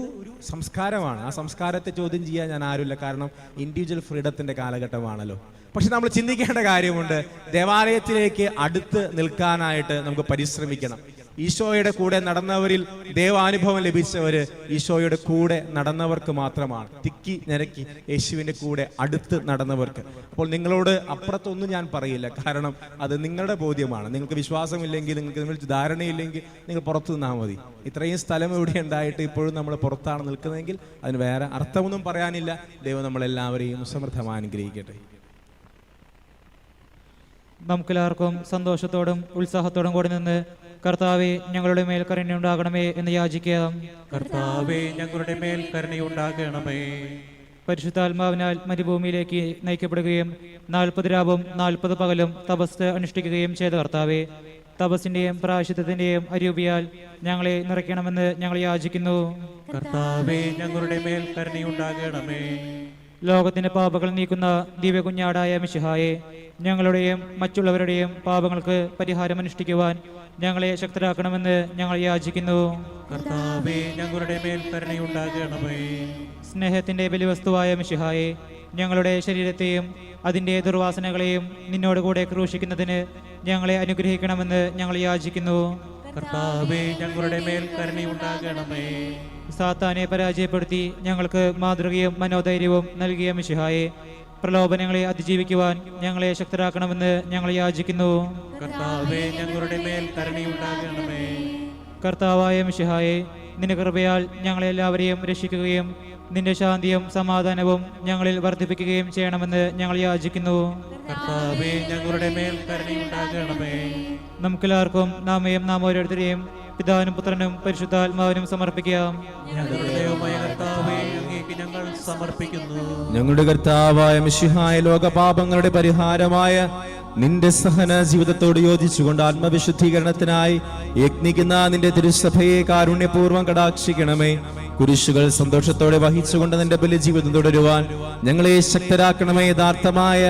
സംസ്കാരമാണ്. ആ സംസ്കാരത്തെ ചോദ്യം ചെയ്യാൻ ഞാൻ ആരുമില്ല, കാരണം ഇൻഡിവിജ്വൽ ഫ്രീഡത്തിന്റെ കാലഘട്ടമാണല്ലോ. പക്ഷെ നമ്മൾ ചിന്തിക്കേണ്ട കാര്യമുണ്ട്, ദേവാലയത്തിലേക്ക് അടുത്ത് നിൽക്കാനായിട്ട് നമുക്ക് പരിശ്രമിക്കണം. ഈശോയുടെ കൂടെ നടന്നവരിൽ ദൈവാനുഭവം ലഭിച്ചവര് ഈശോയുടെ കൂടെ നടന്നവർക്ക് മാത്രമാണ്, തിക്കി ഞരക്കി യേശുവിന്റെ കൂടെ അടുത്ത് നടന്നവർക്ക്. അപ്പോൾ നിങ്ങളോട് അപ്പുറത്തൊന്നും ഞാൻ പറയില്ല, കാരണം അത് നിങ്ങളുടെ ബോധ്യമാണ്. നിങ്ങൾക്ക് വിശ്വാസമില്ലെങ്കിൽ, നിങ്ങൾക്ക് ധാരണയില്ലെങ്കിൽ നിങ്ങൾ പുറത്തു നിന്നാൽ മതി. ഇത്രയും സ്ഥലം ഇവിടെ ഉണ്ടായിട്ട് ഇപ്പോഴും നമ്മൾ പുറത്താണ് നിൽക്കുന്നതെങ്കിൽ അതിന് വേറെ അർത്ഥമൊന്നും പറയാനില്ല. ദൈവം നമ്മളെല്ലാവരെയും സമൃദ്ധമായി അനുഗ്രഹിക്കട്ടെ. നമുക്കെല്ലാവർക്കും സന്തോഷത്തോടും ഉത്സാഹത്തോടും കൂടി നിന്ന് കർത്താവേ, ഞങ്ങളുടെ മേൽ കരുണയുണ്ടാകണമേ എന്ന് യാചിക്കാം. കർത്താവേ, ഞങ്ങളുടെ മേൽ കരുണയുണ്ടാകണമേ. പരിശുദ്ധാത്മാവിനാൽ മരുഭൂമിയിലേക്ക് നയിക്കപ്പെടുകയും 40 രാവും 40 പകലും തപസ് അനുഷ്ഠിക്കുകയും ചെയ്ത കർത്താവേ, തപസ്സിന്റെയും പ്രായശ്ചിത്തത്തിന്റെയും അരൂപിയാൽ ഞങ്ങളെ നിറയ്ക്കണമെന്ന് ഞങ്ങൾ യാചിക്കുന്നു. കർത്താവേ, ഞങ്ങളുടെ മേൽ കരുണയുണ്ടാകണമേ. ലോകത്തിന്റെ പാപങ്ങൾ നീക്കുന്ന ദിവ്യ കുഞ്ഞാടായ മിശിഹായെ, ഞങ്ങളുടെയും മറ്റുള്ളവരുടെയും പാപങ്ങൾക്ക് പരിഹാരം അനുഷ്ഠിക്കുവാൻ ഞങ്ങളെ ശക്തരാക്കണമെന്ന് ഞങ്ങൾ യാചിക്കുന്നു. കർത്താവേ, ഞങ്ങളുടെ മേൽ കരുണയുണ്ടാകണമേ. സ്നേഹത്തിന്റെ ബലിവസ്തുവായ മിശിഹായെ, ഞങ്ങളുടെ ശരീരത്തെയും അതിന്റെ ദുർവാസനകളെയും നിന്നോടുകൂടെ ക്രൂശിക്കുന്നതിന് ഞങ്ങളെ അനുഗ്രഹിക്കണമെന്ന് ഞങ്ങൾ യാചിക്കുന്നു. കർത്താവേ, ഞങ്ങളുടെ മേൽ കരുണയുണ്ടാകണമേ. സാത്താനെ പരാജയപ്പെടുത്തി ഞങ്ങൾക്ക് മാതൃകയും മനോധൈര്യവും നൽകിയ മിശിഹായെ, പ്രലോഭനങ്ങളെ അതിജീവിക്കുവാൻ ഞങ്ങളെ ശക്തരാക്കണമെന്ന് ഞങ്ങൾ യാചിക്കുന്നു. കർത്താവേ, ഞങ്ങളുടെ മേൽ കരുണയുണ്ടാകണമേ. കർത്താവായ മിശിഹായെ, നിന്റെ കൃപയാൽ ഞങ്ങളെല്ലാവരെയും രക്ഷിക്കുകയും നിന്റെ ശാന്തിയും സമാധാനവും ഞങ്ങളിൽ വർദ്ധിപ്പിക്കുകയും ചെയ്യണമെന്ന് ഞങ്ങൾ യാചിക്കുന്നു. കർത്താവേ, ഞങ്ങളുടെ മേൽ കരുണയുണ്ടാകണമേ. നമുക്കെല്ലാവർക്കും നാം ഓരോരുത്തരെയും പിതാവിനും പുത്രനും പരിശുദ്ധാത്മാവിനും സമർപ്പിക്കാം. ഞങ്ങളുടെ ദൈവമായ കർത്താവേ, അങ്ങേക്ക് ഞങ്ങൾ സമർപ്പിക്കുന്നു. ഞങ്ങളുടെ കർത്താവായ മിശിഹായ, ലോകപാപങ്ങളുടെ പരിഹാരമായ നിന്റെ സഹന ജീവിതത്തോട് യോജിച്ചുകൊണ്ട് ആത്മവിശുദ്ധീകരണത്തിനായി യത്നിക്കുന്ന നിന്റെ തിരുസഭയെ കാരുണ്യപൂർവ്വം കടാക്ഷിക്കണമേ. കുരിശുകൾ സന്തോഷത്തോടെ വഹിച്ചുകൊണ്ട് നിന്റെ ബലിജീവിതം തുടരുവാൻ ഞങ്ങളെ ശക്തരാക്കണമേ. യഥാർത്ഥമായ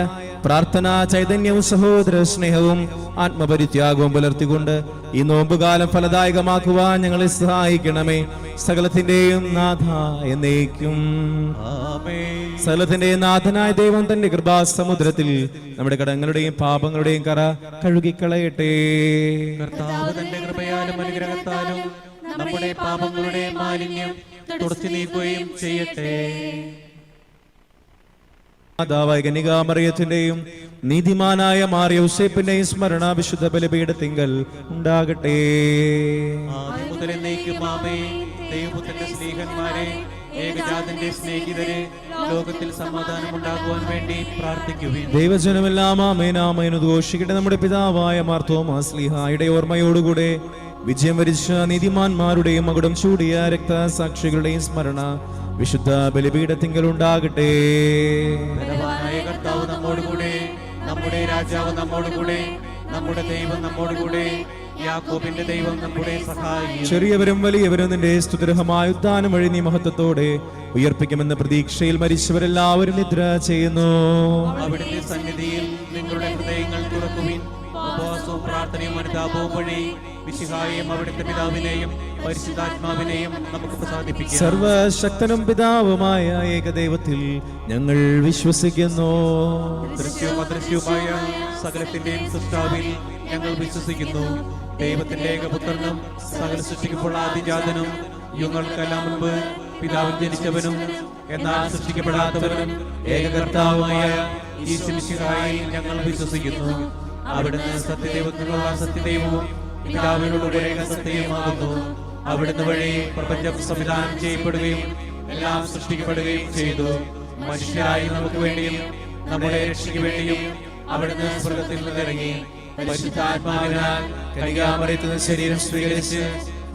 പ്രാർത്ഥനാ ചൈതന്യവും സഹോദര സ്നേഹവും ആത്മപരിത്യാഗവും പുലർത്തിക്കൊണ്ട് ഈ നോമ്പുകാലം ഫലദായകമാക്കുവാൻ ഞങ്ങളെ സഹായിക്കണമേ. സകലത്തിന്റെയും നാഥ എന്നേക്കും ആമേൻ. സകലത്തിന്റെയും നാഥനായ ദൈവം തന്റെ കൃപാസമുദ്രത്തിൽ നമ്മുടെ കടങ്ങളുടെയും പാപങ്ങളുടെയും കറ കഴുകിക്കളയട്ടെ. കർത്താവ് തന്റെ കൃപയാലും അനുഗ്രഹത്താലും നമ്മുടെ പാപങ്ങളുടെ മാലിന്യം തുടച്ചു നീക്കുകയും ചെയ്യട്ടെ. മാതാവായ കന്യകാമറിയത്തിന്റെയും നീതിമാനായ മാർ യോസേപ്പിന്റെയും സ്മരണ വിശുദ്ധ ബലിപീഠത്തിങ്കൽ ഉണ്ടാകട്ടെ. ആദ്യം മുതൽ എന്നേക്കും ആമേൻ. ദൈവപുത്രന്റെ സ്നേഹന്മാരെ, ഏകജാതന്റെ സ്നേഹിതരെ, ലോകത്തിൽ സമാധാനം ഉണ്ടാകുവാൻ വേണ്ടി പ്രാർത്ഥിക്കുവിൻ. ദൈവജനമെല്ലാം ആമേൻ ആമേൻ ഉദ്ഘോഷിക്കട്ടെ. നമ്മുടെ പിതാവായ മാർ തോമാസ് ശ്ലീഹായുടെ ഓർമ്മയോടുകൂടെ വിജയം വരിച്ച നീതിമാന്മാരുടെയും മകുടം ചൂടിയ രക്തസാക്ഷികളുടെയും സ്മരണ വിശുദ്ധ ബലിപീഠത്തിങ്കൽ ഉണ്ടാകട്ടെ. ബലവാനായ കർത്താവ് നമ്മോടുകൂടെ, നമ്മുടെ രാജാവ് നമ്മോടുകൂടെ, നമ്മുടെ ദൈവം നമ്മോടുകൂടെ, യാക്കോബിന്റെ ദൈവം നമ്മുടെ സഹായം. ചെറിയവരും വലിയവരും നിന്റെ സ്തുതിർഹമായ ഉദ്ധാനം വഴി നീ മഹത്വത്തോടെ ഉയർപ്പിക്കുമെന്ന പ്രതീക്ഷയിൽ മരിച്ചവരെല്ലാവരും നിദ്ര ചെയ്യുന്നു. അവിടുത്തെ സന്നിധിയിൽ നിങ്ങളുടെ ഹൃദയങ്ങൾ തുറക്കുവിൻ. ഉപവാസവും പ്രാർത്ഥനയും അനുതാപവും വഴി മിശിഹായെയും അവിടുത്തെ പിതാവിനെയും പരിശുദ്ധാത്മാവിനെയും നമുക്ക് പ്രസാദിപ്പിക്കാം. സർവശക്തനും പിതാവുമായ ഏകദൈവത്തിൽ ഞങ്ങൾ വിശ്വസിക്കുന്നു. ദൃശ്യവും അദൃശ്യവുമായ സകലത്തിന്റെയും സൃഷ്ടാവിൽ ഞങ്ങൾ വിശ്വസിക്കുന്നു. ദൈവത്തിന്റെ ഏകപുത്രനും സകല സൃഷ്ടിക്കപ്പെട്ട ആദിജാതനും യുഗങ്ങൾക്കെല്ലാം മുൻപ് പിതാവിൽ ജനിച്ചവനും എന്നാൽ സൃഷ്ടിക്കപ്പെടാത്തവനും ഏകകർത്താവുമായ ഈശ്വമിശിഹായിൽ ഞങ്ങൾ വിശ്വസിക്കുന്നു. അവിടുന്ന് സത്യദൈവത്തിനുള്ള സത്യദൈവവും പിതാവിനോട് ഏക സത്യവുമാകുന്നു. അവിടുന്ന് വഴി പ്രപഞ്ചം സംവിധാനം ചെയ്യപ്പെടുകയും എല്ലാം സൃഷ്ടിക്കപ്പെടുകയും ചെയ്തു. മനുഷ്യരായി നമുക്ക് വേണ്ടിയും നമ്മുടെ രക്ഷയ്ക്ക് വേണ്ടിയും അവിടുന്ന് സ്വർഗത്തിൽ നിന്നിറങ്ങി പരിശുദ്ധാത്മാവിനാൽ കന്യകാമറിയത്തിൽ നിന്ന് ശരീരം സ്വീകരിച്ച്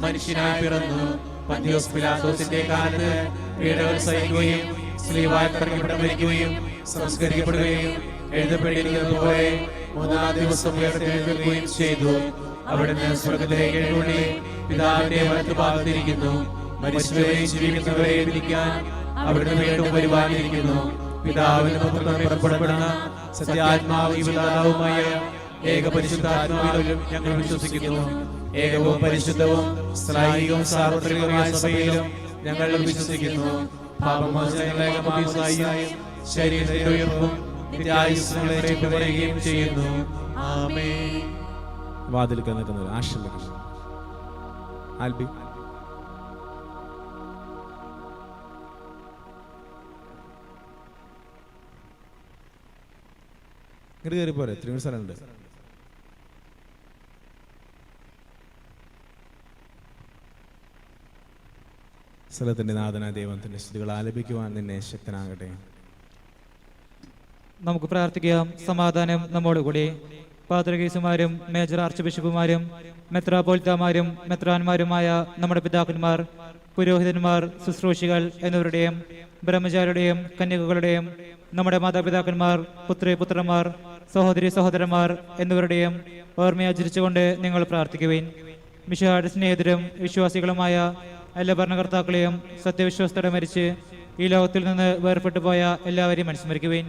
മനുഷ്യനായി പിറന്നു. പന്തിയോസ് പിലാത്തോസിന്റെ കാലത്ത് പീഡകൾ സഹിക്കുകയും സ്ലീവായി തറയ്ക്കപ്പെട്ട് മരിക്കുകയും സംസ്കരിക്കപ്പെടുകയും എഴുതപ്പെട്ടിരിക്കുന്നതുപോലെ മൂന്നാം ദിവസം ഉയർത്തെഴുന്നേൽക്കുകയും ചെയ്തു. അവിടുന്ന് സ്വർഗത്തിലേക്ക് എഴുന്നള്ളി പിതാവിന്റെ വലത്തുഭാഗത്തിരിക്കുന്നു. മരിച്ചവരെയും ജീവിക്കുന്നവരെയും വിധിക്കാൻ അവിടുന്ന് വീണ്ടും വരുവാനിരിക്കുന്നു. പിതാവിന് പുറപ്പെടുന്ന സത്യാത്മാവ് പിതാവുമായ ഏക പരിശുദ്ധാത്മാവിലും ഞങ്ങൾ വിശ്വസിക്കുന്നു. ഏകവും പരിശുദ്ധവും ശ്ലൈഹികവും സാർവത്രികവുമായ സഭയിലും ഞങ്ങൾ വിശ്വസിക്കുന്നു. പാപമോചനങ്ങളെ ശരീരത്തിന്റെ ഉയർപ്പും നിത്യായുസ്സുകളെ ഏറ്റുപറയുകയും ചെയ്യുന്നു. ആമേൻ. വാതിൽക്ക് നിൽക്കുന്നത് ആശീർവദിക്കുന്നു. ആൽബി ഇങ്ങോട്ട് കയറി പോരെ, ഇത്രയും സ്ഥലമുണ്ട്. സ്ഥലത്തിന്റെ നാഥനായ ദൈവത്തിന്റെ സ്തുതികൾ ആലപിക്കുവാൻ നിന്നെ ശക്തനാകട്ടെ. നമുക്ക് പ്രാർത്ഥിക്കാം. സമാധാനം നമ്മോടുകൂടി. പാത്രികീസുമാരും മേജർ ആർച്ച് ബിഷപ്പുമാരും മെത്രാപോലിത്തമാരും മെത്രാന്മാരുമായ നമ്മുടെ പിതാക്കന്മാർ, പുരോഹിതന്മാർ, ശുശ്രൂഷികൾ എന്നിവരുടെയും ബ്രഹ്മചാരിയുടെയും കന്യകകളുടെയും നമ്മുടെ മാതാപിതാക്കന്മാർ, പുത്രന്മാർ, സഹോദരി സഹോദരന്മാർ എന്നിവരുടെയും ഓർമ്മയാചരിച്ചുകൊണ്ട് നിങ്ങൾ പ്രാർത്ഥിക്കുവിൻ. മിശിഹായുടെ സ്നേഹിതരും വിശ്വാസികളുമായ എല്ലാ ഭരണകർത്താക്കളെയും സത്യവിശ്വാസത്തോടെ മരിച്ച് ഈ ലോകത്തിൽ നിന്ന് വേർപെട്ടു പോയ എല്ലാവരെയും അനുസ്മരിക്കുവിൻ.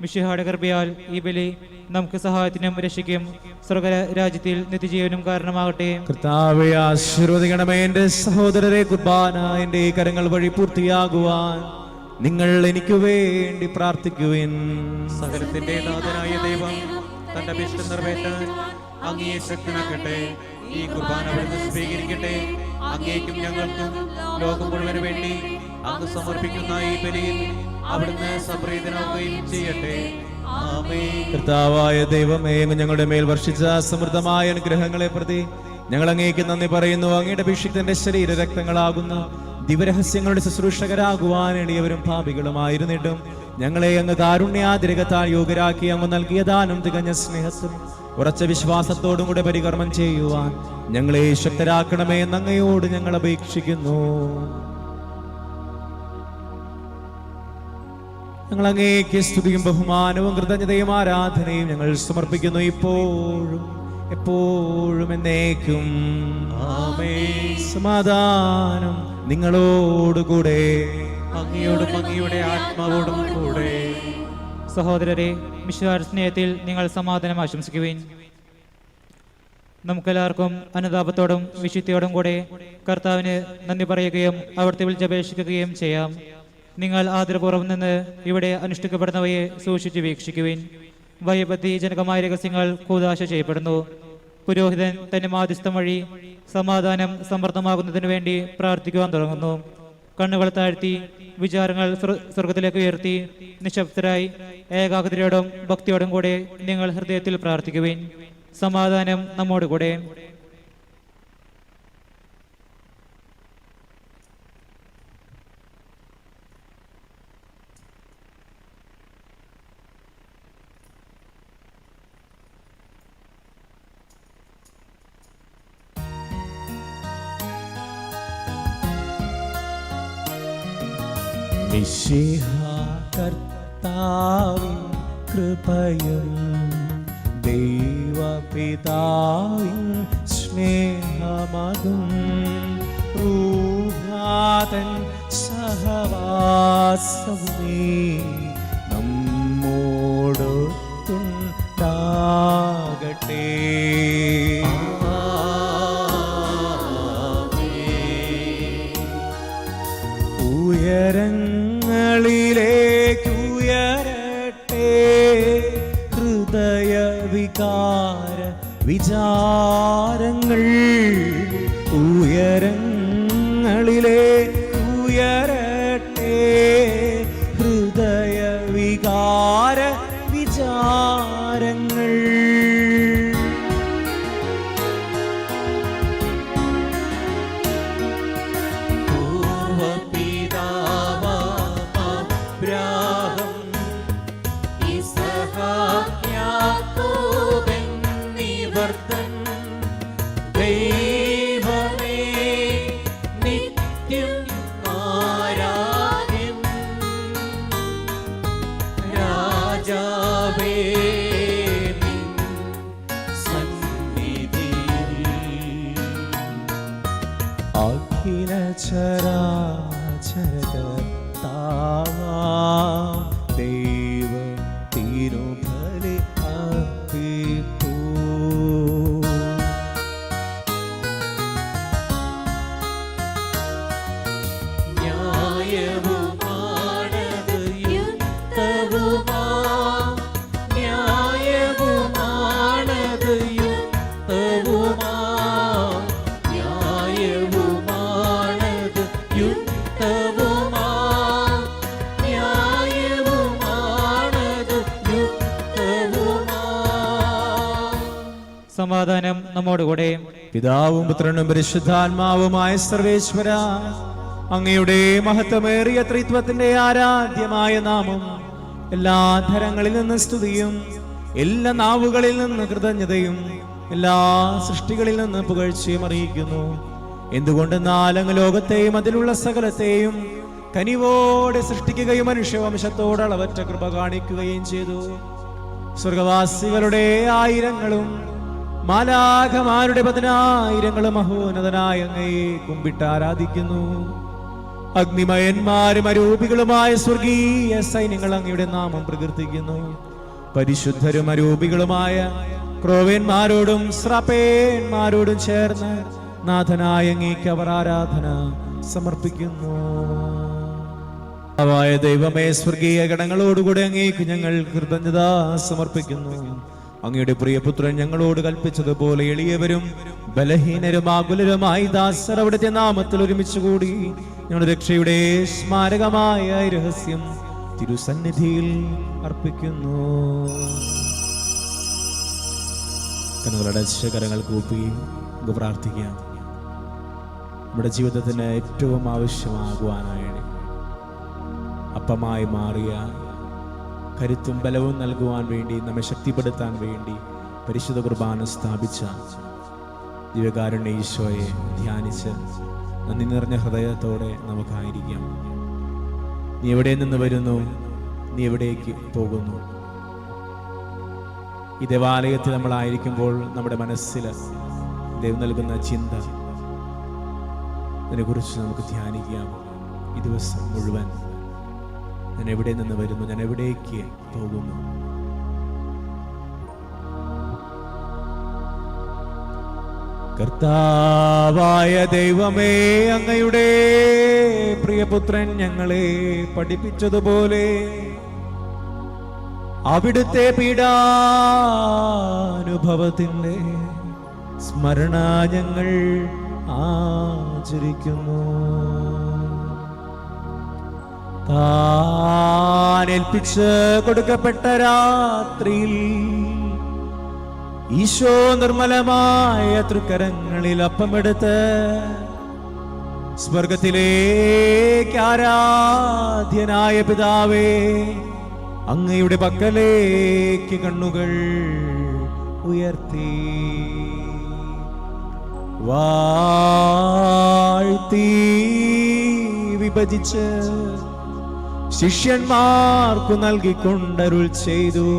മിശിഹായുടെ കൃപയാൽ ഈ ബലി നമുക്ക് സഹായത്തിനും രക്ഷയ്ക്കും സ്വർഗരാജ്യത്തിൽ നിത്യജീവനും കാരണമാകട്ടെ. കർത്താവേ, ആശീർവദിക്കണമേ. എന്റെ സഹോദരരെ, കുർബാന എന്റെ കരങ്ങൾ വഴി പൂർത്തിയാകുവാൻ നിങ്ങൾ എനിക്ക് വേണ്ടി പ്രാർത്ഥിക്കുവിൻ. സകലത്തിന്റെ നാഥനായ ദൈവം തന്റെ അഭിഷ്ടം നിറവേറ്റാൻ അങ്ങയെ ശക്തനാക്കട്ടെ. ഈ കുർബാന അവിടുന്ന് സ്വീകരിക്കട്ടെ. അങ്ങേക്കും ഞങ്ങൾക്കും ലോകം മുഴുവന് വേണ്ടി അങ്ങ് സമർപ്പിക്കുന്ന ഈ ബലിയിൽ അവിടുന്ന് സംപ്രീതനാവുകയും ചെയ്യട്ടെ. ആമേൻ. കർത്താവായ ദൈവമേ, ഞങ്ങളുടെ മേൽ വർഷിച്ച സമൃദ്ധമായ അനുഗ്രഹങ്ങളെ പ്രതി ഞങ്ങൾ അങ്ങേക്ക് നന്ദി പറയുന്നു. അങ്ങയുടെ അഭിഷിക്തന്റെ ശരീര രക്തങ്ങളാകുന്ന ദിവരഹസ്യങ്ങളുടെ ശുശ്രൂഷകരാകുവാൻ എളിയവരും പാപികളുമായിരുന്നിട്ടും ഞങ്ങളെ അങ്ങ് കാരുണ്യാതിരകത്താൽ യോഗ്യരാക്കി അങ്ങ് നൽകിയ ദാനം തികഞ്ഞ സ്നേഹത്തും ഉറച്ച വിശ്വാസത്തോടും കൂടെ പരികർമ്മം ചെയ്യുവാൻ ഞങ്ങളെ ശക്തരാക്കണമേ എന്ന് അങ്ങയോട് ഞങ്ങൾ അപേക്ഷിക്കുന്നു. ഞങ്ങൾ അങ്ങേക്ക് സ്തുതിയും ബഹുമാനവും കൃതജ്ഞതയും ആരാധനയും ഞങ്ങൾ സമർപ്പിക്കുന്നു, ഇപ്പോഴും എപ്പോഴും എന്നേക്കും. ആമേൻ. സമാധാനം നിങ്ങളോടുകൂടെ. അങ്ങയോടും അങ്ങയുടെ ആത്മാവോടും കൂടെ. സഹോദരരെ, മിശിഹായുടെ സ്നേഹത്തിൽ നിങ്ങൾ സമാധാനം ആശംസിക്കുവിൻ. നമുക്കെല്ലാവർക്കും അനുതാപത്തോടും വിശുദ്ധിയോടും കൂടെ കർത്താവിന് നന്ദി പറയുകയും അവിടുത്തെ വിളിച്ചപേക്ഷിക്കുകയും ചെയ്യാം. നിങ്ങൾ ആദരപൂർവ്വം നിന്ന് ഇവിടെ അനുഷ്ഠിക്കപ്പെടുന്നവയെ സൂക്ഷിച്ച് വീക്ഷിക്കുവിൻ. ഭയഭക്തിജനകമായ രഹസ്യങ്ങൾ കൂദാശ ചെയ്യപ്പെടുന്നു. പുരോഹിതൻ തന്റെ മാധ്യസ്ഥം വഴി സമാധാനം സമൃദ്ധമാകുന്നതിന് വേണ്ടി പ്രാർത്ഥിക്കുവാൻ തുടങ്ങുന്നു. കണ്ണുകൾ താഴ്ത്തി വിചാരങ്ങൾ സ്വർഗത്തിലേക്ക് ഉയർത്തി നിശബ്ദരായി ഏകാഗ്രതയോടും ഭക്തിയോടും കൂടെ നിങ്ങൾ ഹൃദയത്തിൽ പ്രാർത്ഥിക്കുവിൻ. സമാധാനം നമ്മോടുകൂടെ. മിശിഹാ കർത്താവിൻ കൃപയും ദൈവപിതാവിൻ സ്നേഹമതും റൂഹാതൻ സഹവാസമേ നമ്മോടൊത്തുണ്ടാകട്ടെ. ഉയരങ്ങളിലെ ഉയരട്ടെ ഹൃദയ വികാര വിചാരങ്ങൾ. അഖില ചരാചരകർത്താവാം ദൈവത്തിനു ബലി അർപ്പിപ്പൂ. ന്യായവുമാണത് യുക്തവുമാം, ന്യായവുമാണത് യുക്തവുമാം, ന്യായവുമാണത് യുക്തവുമാം, ന്യായവുമാണത് യുക്തവുമാം. സമാധാനം നമ്മോടുകൂടെ. പിതാവും പുത്രനും പരിശുദ്ധാത്മാവുമായ സർവേശ്വര, അങ്ങയുടെ മഹത്വമേറിയ ത്രിത്വത്തിന്റെ ആരാധ്യമായ നാമം എല്ലാ ധരങ്ങളിൽ നിന്ന് സ്തുതിയും എല്ലാ നാവുകളിൽ നിന്ന് കൃതജ്ഞതയും എല്ലാ സൃഷ്ടികളിൽ നിന്ന് പുകഴ്ചയും അറിയിക്കുന്നു. എന്തുകൊണ്ടെന്നാൽ അങ്ങ് ലോകത്തെയും അതിലുള്ള സകലത്തെയും കനിവോടെ സൃഷ്ടിക്കുകയും മനുഷ്യവംശത്തോട് അളവറ്റ കൃപ കാണിക്കുകയും ചെയ്തു. സ്വർഗവാസികളുടെ ആയിരങ്ങളും മാലാഖമാരുടെ 10,000 മഹോന്നതനായ അങ്ങയെ കുമ്പിട്ട് ആരാധിക്കുന്നു. അഗ്നിമയന്മാരും അരൂപികളുമായ സ്വർഗീയ സൈന്യങ്ങൾ അങ്ങയുടെ നാമം പ്രകീർത്തിക്കുന്നു. പരിശുദ്ധരും അരൂപികളുമായ ക്രോവേന്മാരോടും സ്രാപ്പേന്മാരോടും ചേർന്ന് നാഥനായ അങ്ങേക്ക് അവർ ആരാധന സമർപ്പിക്കുന്നു. ദൈവമേ, സ്വർഗീയ ഗണങ്ങളോടുകൂടെ അങ്ങേക്ക് ഞങ്ങൾ കൃതജ്ഞത സമർപ്പിക്കുന്നു. അങ്ങയുടെ പ്രിയപുത്രൻ ഞങ്ങളോട് കൽപ്പിച്ചതുപോലെ എളിയവരും ബലഹീനരും ആകുലരുമായി ദാസർ അവിടുത്തെ നാമത്തിൽ ഒരുമിച്ച് കൂടി ഞങ്ങളുടെ രക്ഷയുടെ സ്മാരകമായ രഹസ്യം തിരുസന്നിധിയിൽ അർപ്പിക്കുന്നു. കണ്ണുകളടച്ച കരങ്ങൾ കൂപ്പി നമുക്ക് പ്രാർത്ഥിക്കാം. നമ്മുടെ ജീവിതത്തിന് ഏറ്റവും ആവശ്യമാകുവാനാണ് അപ്പമായി മാറിയ കരുത്തും ബലവും നൽകുവാൻ വേണ്ടി, നമ്മെ ശക്തിപ്പെടുത്താൻ വേണ്ടി പരിശുദ്ധ കുർബാന സ്ഥാപിച്ച ദിവ്യകാരുണ്യ ഈശോയെ ധ്യാനിച്ച് നന്ദി നിറഞ്ഞ ഹൃദയത്തോടെ നമുക്കായിരിക്കാം. നീ എവിടെ നിന്ന് വരുന്നു? നീ എവിടേക്ക് പോകുന്നു? ഈ ദേവാലയത്തിൽ നമ്മളായിരിക്കുമ്പോൾ നമ്മുടെ മനസ്സിൽ ദൈവം നൽകുന്ന ചിന്ത, അതിനെക്കുറിച്ച് നമുക്ക് ധ്യാനിക്കാം. ഈ ദിവസം മുഴുവൻ ഞാൻ എവിടെ നിന്ന് വരുന്നു, ഞാൻ എവിടേക്ക് പോകുന്നു? കർത്താവായ ദൈവമേ, അങ്ങയുടെ പ്രിയപുത്രൻ ഞങ്ങളെ പഠിപ്പിച്ചതുപോലെ അവിടുത്തെ പീഡാനുഭവത്തിന്റെ സ്മരണ ഞങ്ങൾ ആചരിക്കുന്നു. താൻ ഏൽപ്പിച്ച് കൊടുക്കപ്പെട്ട രാത്രിയിൽ ഈശോ നിർമ്മലമായ തൃക്കരങ്ങളിൽ അപ്പമെടുത്ത് സ്വർഗത്തിലേക്ക് ആരാധ്യനായ പിതാവേ, അങ്ങയുടെ പക്കലേക്ക് കണ്ണുകൾ ഉയർത്തി വാഴ്ത്തി വിഭജിച്ച് ശിഷ്യന്മാർക്കു നൽകിക്കൊണ്ടരുൾ ചെയ്തു.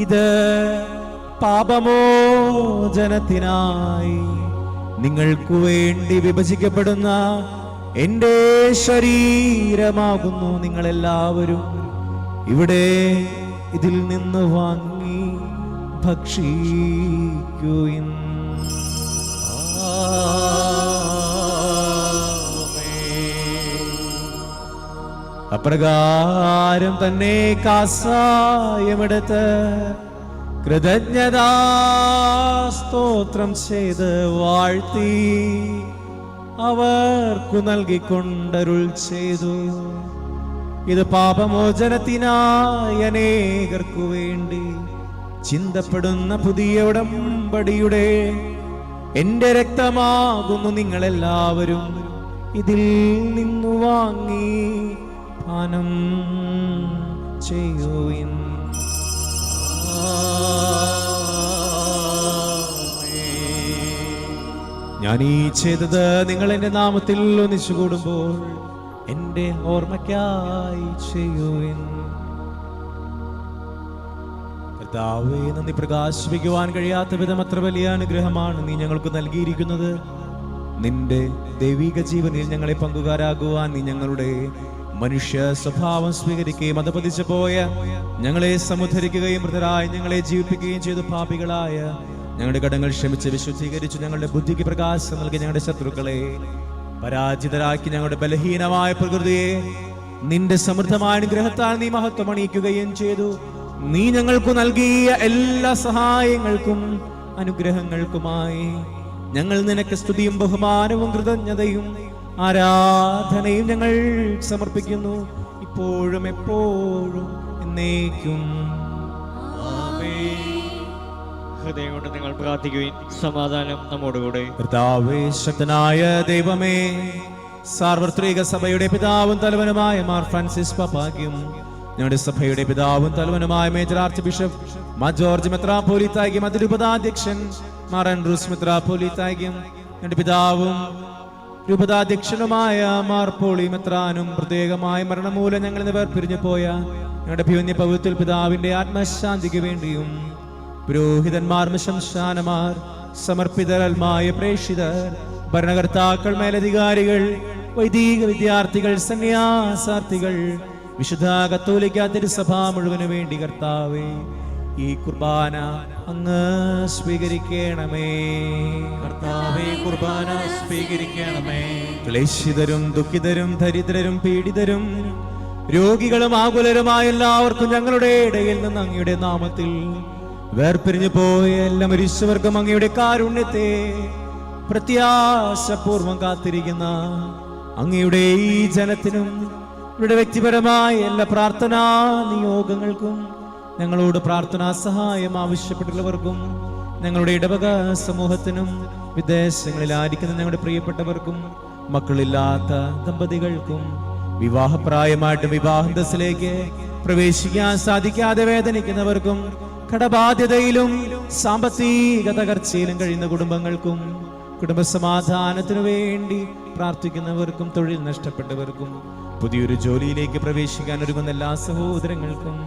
ഇത് പാപമോചനത്തിനായി നിങ്ങൾക്കു വേണ്ടി വിഭജിക്കപ്പെടുന്ന എൻ്റെ ശരീരമാകുന്നു. നിങ്ങളെല്ലാവരും ഇവിടെ ഇതിൽ നിന്ന് വാങ്ങി ഭക്ഷിക്കുവിൻ. അപ്രകാരം തന്നെ കാസായമെടുത്ത് കൃതജ്ഞതാ സ്തോത്രം ചെയ്ത് വാഴ്ത്തി അവർക്കു നൽകിക്കൊണ്ടരുൾ ചെയ്തു. ഇത് പാപമോചനത്തിനായി അനേകർക്കു വേണ്ടി ചിന്തപ്പെടുന്ന പുതിയ ഉടമ്പടിയുടെ എന്റെ രക്തമാകുന്നു. നിങ്ങളെല്ലാവരും ഇതിൽ നിന്നു വാങ്ങി പാനം ചെയ്യുവിൻ. ഞാൻ ഈ ചെയ്തത് നിങ്ങൾ എന്റെ നാമത്തിൽ ഒന്നിച്ചു കൂടുമ്പോൾ എന്റെ ഓർമ്മയ്ക്കായി ചെയ്യുവിൻ. കർത്താവേ, നന്ദി പ്രകാശിപ്പിക്കുവാൻ കഴിയാത്ത വിധം അത്ര വലിയ അനുഗ്രഹമാണ് നീ ഞങ്ങൾക്ക് നൽകിയിരിക്കുന്നത്. നിന്റെ ദൈവിക ജീവനിൽ ഞങ്ങളെ പങ്കുകാരാകുവാൻ നീ ഞങ്ങളുടെ മനുഷ്യ സ്വഭാവം സ്വീകരിക്കുകയും അധപതിച്ചു പോയ ഞങ്ങളെ സമുദ്ധരിക്കുകയും മൃതരായി ഞങ്ങളെ ജീവിപ്പിക്കുകയും ചെയ്തു. പാപികളായ ഞങ്ങളുടെ കടങ്ങൾ ക്ഷമിച്ച് വിശുദ്ധീകരിച്ചു ഞങ്ങളുടെ ബുദ്ധിക്ക് പ്രകാശം നൽകി ഞങ്ങളുടെ ശത്രുക്കളെ പരാജിതരാക്കി ഞങ്ങളുടെ ബലഹീനമായ പ്രകൃതിയെ നിന്റെ സമൃദ്ധമായ അനുഗ്രഹത്താൽ നീ മഹത്വം അണിയിക്കുകയും ചെയ്തു. നീ ഞങ്ങൾക്ക് നൽകിയ എല്ലാ സഹായങ്ങൾക്കും അനുഗ്രഹങ്ങൾക്കുമായി ഞങ്ങൾ നിനക്ക് സ്തുതിയും ബഹുമാനവും കൃതജ്ഞതയും ആരാധനയും ഞങ്ങൾ സമർപ്പിക്കുന്നു, ഇപ്പോഴും എപ്പോഴും എന്നേക്കും. ഹൃദയം കൊണ്ട് നിങ്ങൾ പ്രാർത്ഥിക്കുകയും സമാധാനം നമ്മോടുകൂടെ. കർത്താവേ, ശക്തനായ ദൈവമേ, സാർവത്രിക സഭയുടെ പിതാവും തലവനുമായ മാർ ഫ്രാൻസിസ് പാപ്പാക്കും ഞങ്ങളുടെ സഭയുടെ പിതാവും തലവനുമായ major archbishop Mar George മെത്രാപ്പോലീത്തായും അതിരൂപതാധ്യക്ഷൻ മാർ ആൻഡ്രൂസ് മെത്രാപ്പോലീത്തായും ഞങ്ങളുടെ പിതാവും രൂപതാധ്യക്ഷനുമായ മാർ പോളി മെത്രാനും പ്രത്യേകമായ മരണം മൂലം ഞങ്ങൾ വേർപിരിഞ്ഞു പോയ ഞങ്ങളുടെ അഭിമന്യ പൗത്യ പിതാവിന്റെ ആത്മശാന്തിക്ക് വേണ്ടിയും പുരോഹിതന്മാർ, ശംശാനമാർ, സമർപ്പിതരൽമായ പ്രേക്ഷിതർ, ഭരണകർത്താക്കൾ, മേലധികാരികൾ, വൈദിക വിദ്യാർത്ഥികൾ, സന്യാസാർത്ഥികൾ, വിശുദ്ധ കത്തോലിക്ക തിരുസഭ മുഴുവന് വേണ്ടി കർത്താവേ, ഈ കുർബാന അങ്ങ് സ്വീകരിക്കണമേ. കർത്താവേ, കുർബാന സ്വീകരിക്കണമേ. ക്ലേശിതരും ദുഃഖിതരും ദരിദ്രരും പീഡിതരും രോഗികളും ആകുലരുമായ എല്ലാവർക്കും ഞങ്ങളുടെ ഇടയിൽ നിന്ന് അങ്ങയുടെ നാമത്തിൽ വേർപിരിഞ്ഞു പോയ എല്ലാ മരിച്ചവർക്കും അങ്ങയുടെ കാരുണ്യത്തെ പ്രത്യാശപൂർവം കാത്തിരിക്കുന്ന അങ്ങയുടെ ഈ ജനത്തിനും ഇവരുടെ വ്യക്തിപരമായ എല്ലാ പ്രാർത്ഥനാ നിയോഗങ്ങൾക്കും ഞങ്ങളോട് പ്രാർത്ഥനാ സഹായം ആവശ്യപ്പെട്ടുള്ളവർക്കും ഞങ്ങളുടെ ഇടവക സമൂഹത്തിനും വിദേശങ്ങളിലായിരിക്കുന്ന ഞങ്ങളുടെ പ്രിയപ്പെട്ടവർക്കും മക്കളില്ലാത്ത ദമ്പതികൾക്കും വിവാഹപ്രായമായിട്ട് വിവാഹന്തസ്സിലേക്ക് പ്രവേശിക്കാൻ സാധിക്കാതെ വേദനിക്കുന്നവർക്കും കടബാധ്യതയിലും സാമ്പത്തിക തകർച്ചയിലും കഴിയുന്ന കുടുംബങ്ങൾക്കും കുടുംബസമാധാനത്തിനു വേണ്ടി പ്രാർത്ഥിക്കുന്നവർക്കും തൊഴിൽ നഷ്ടപ്പെട്ടവർക്കും പുതിയൊരു ജോലിയിലേക്ക് പ്രവേശിക്കാൻ ഒരുങ്ങുന്ന എല്ലാ സഹോദരങ്ങൾക്കും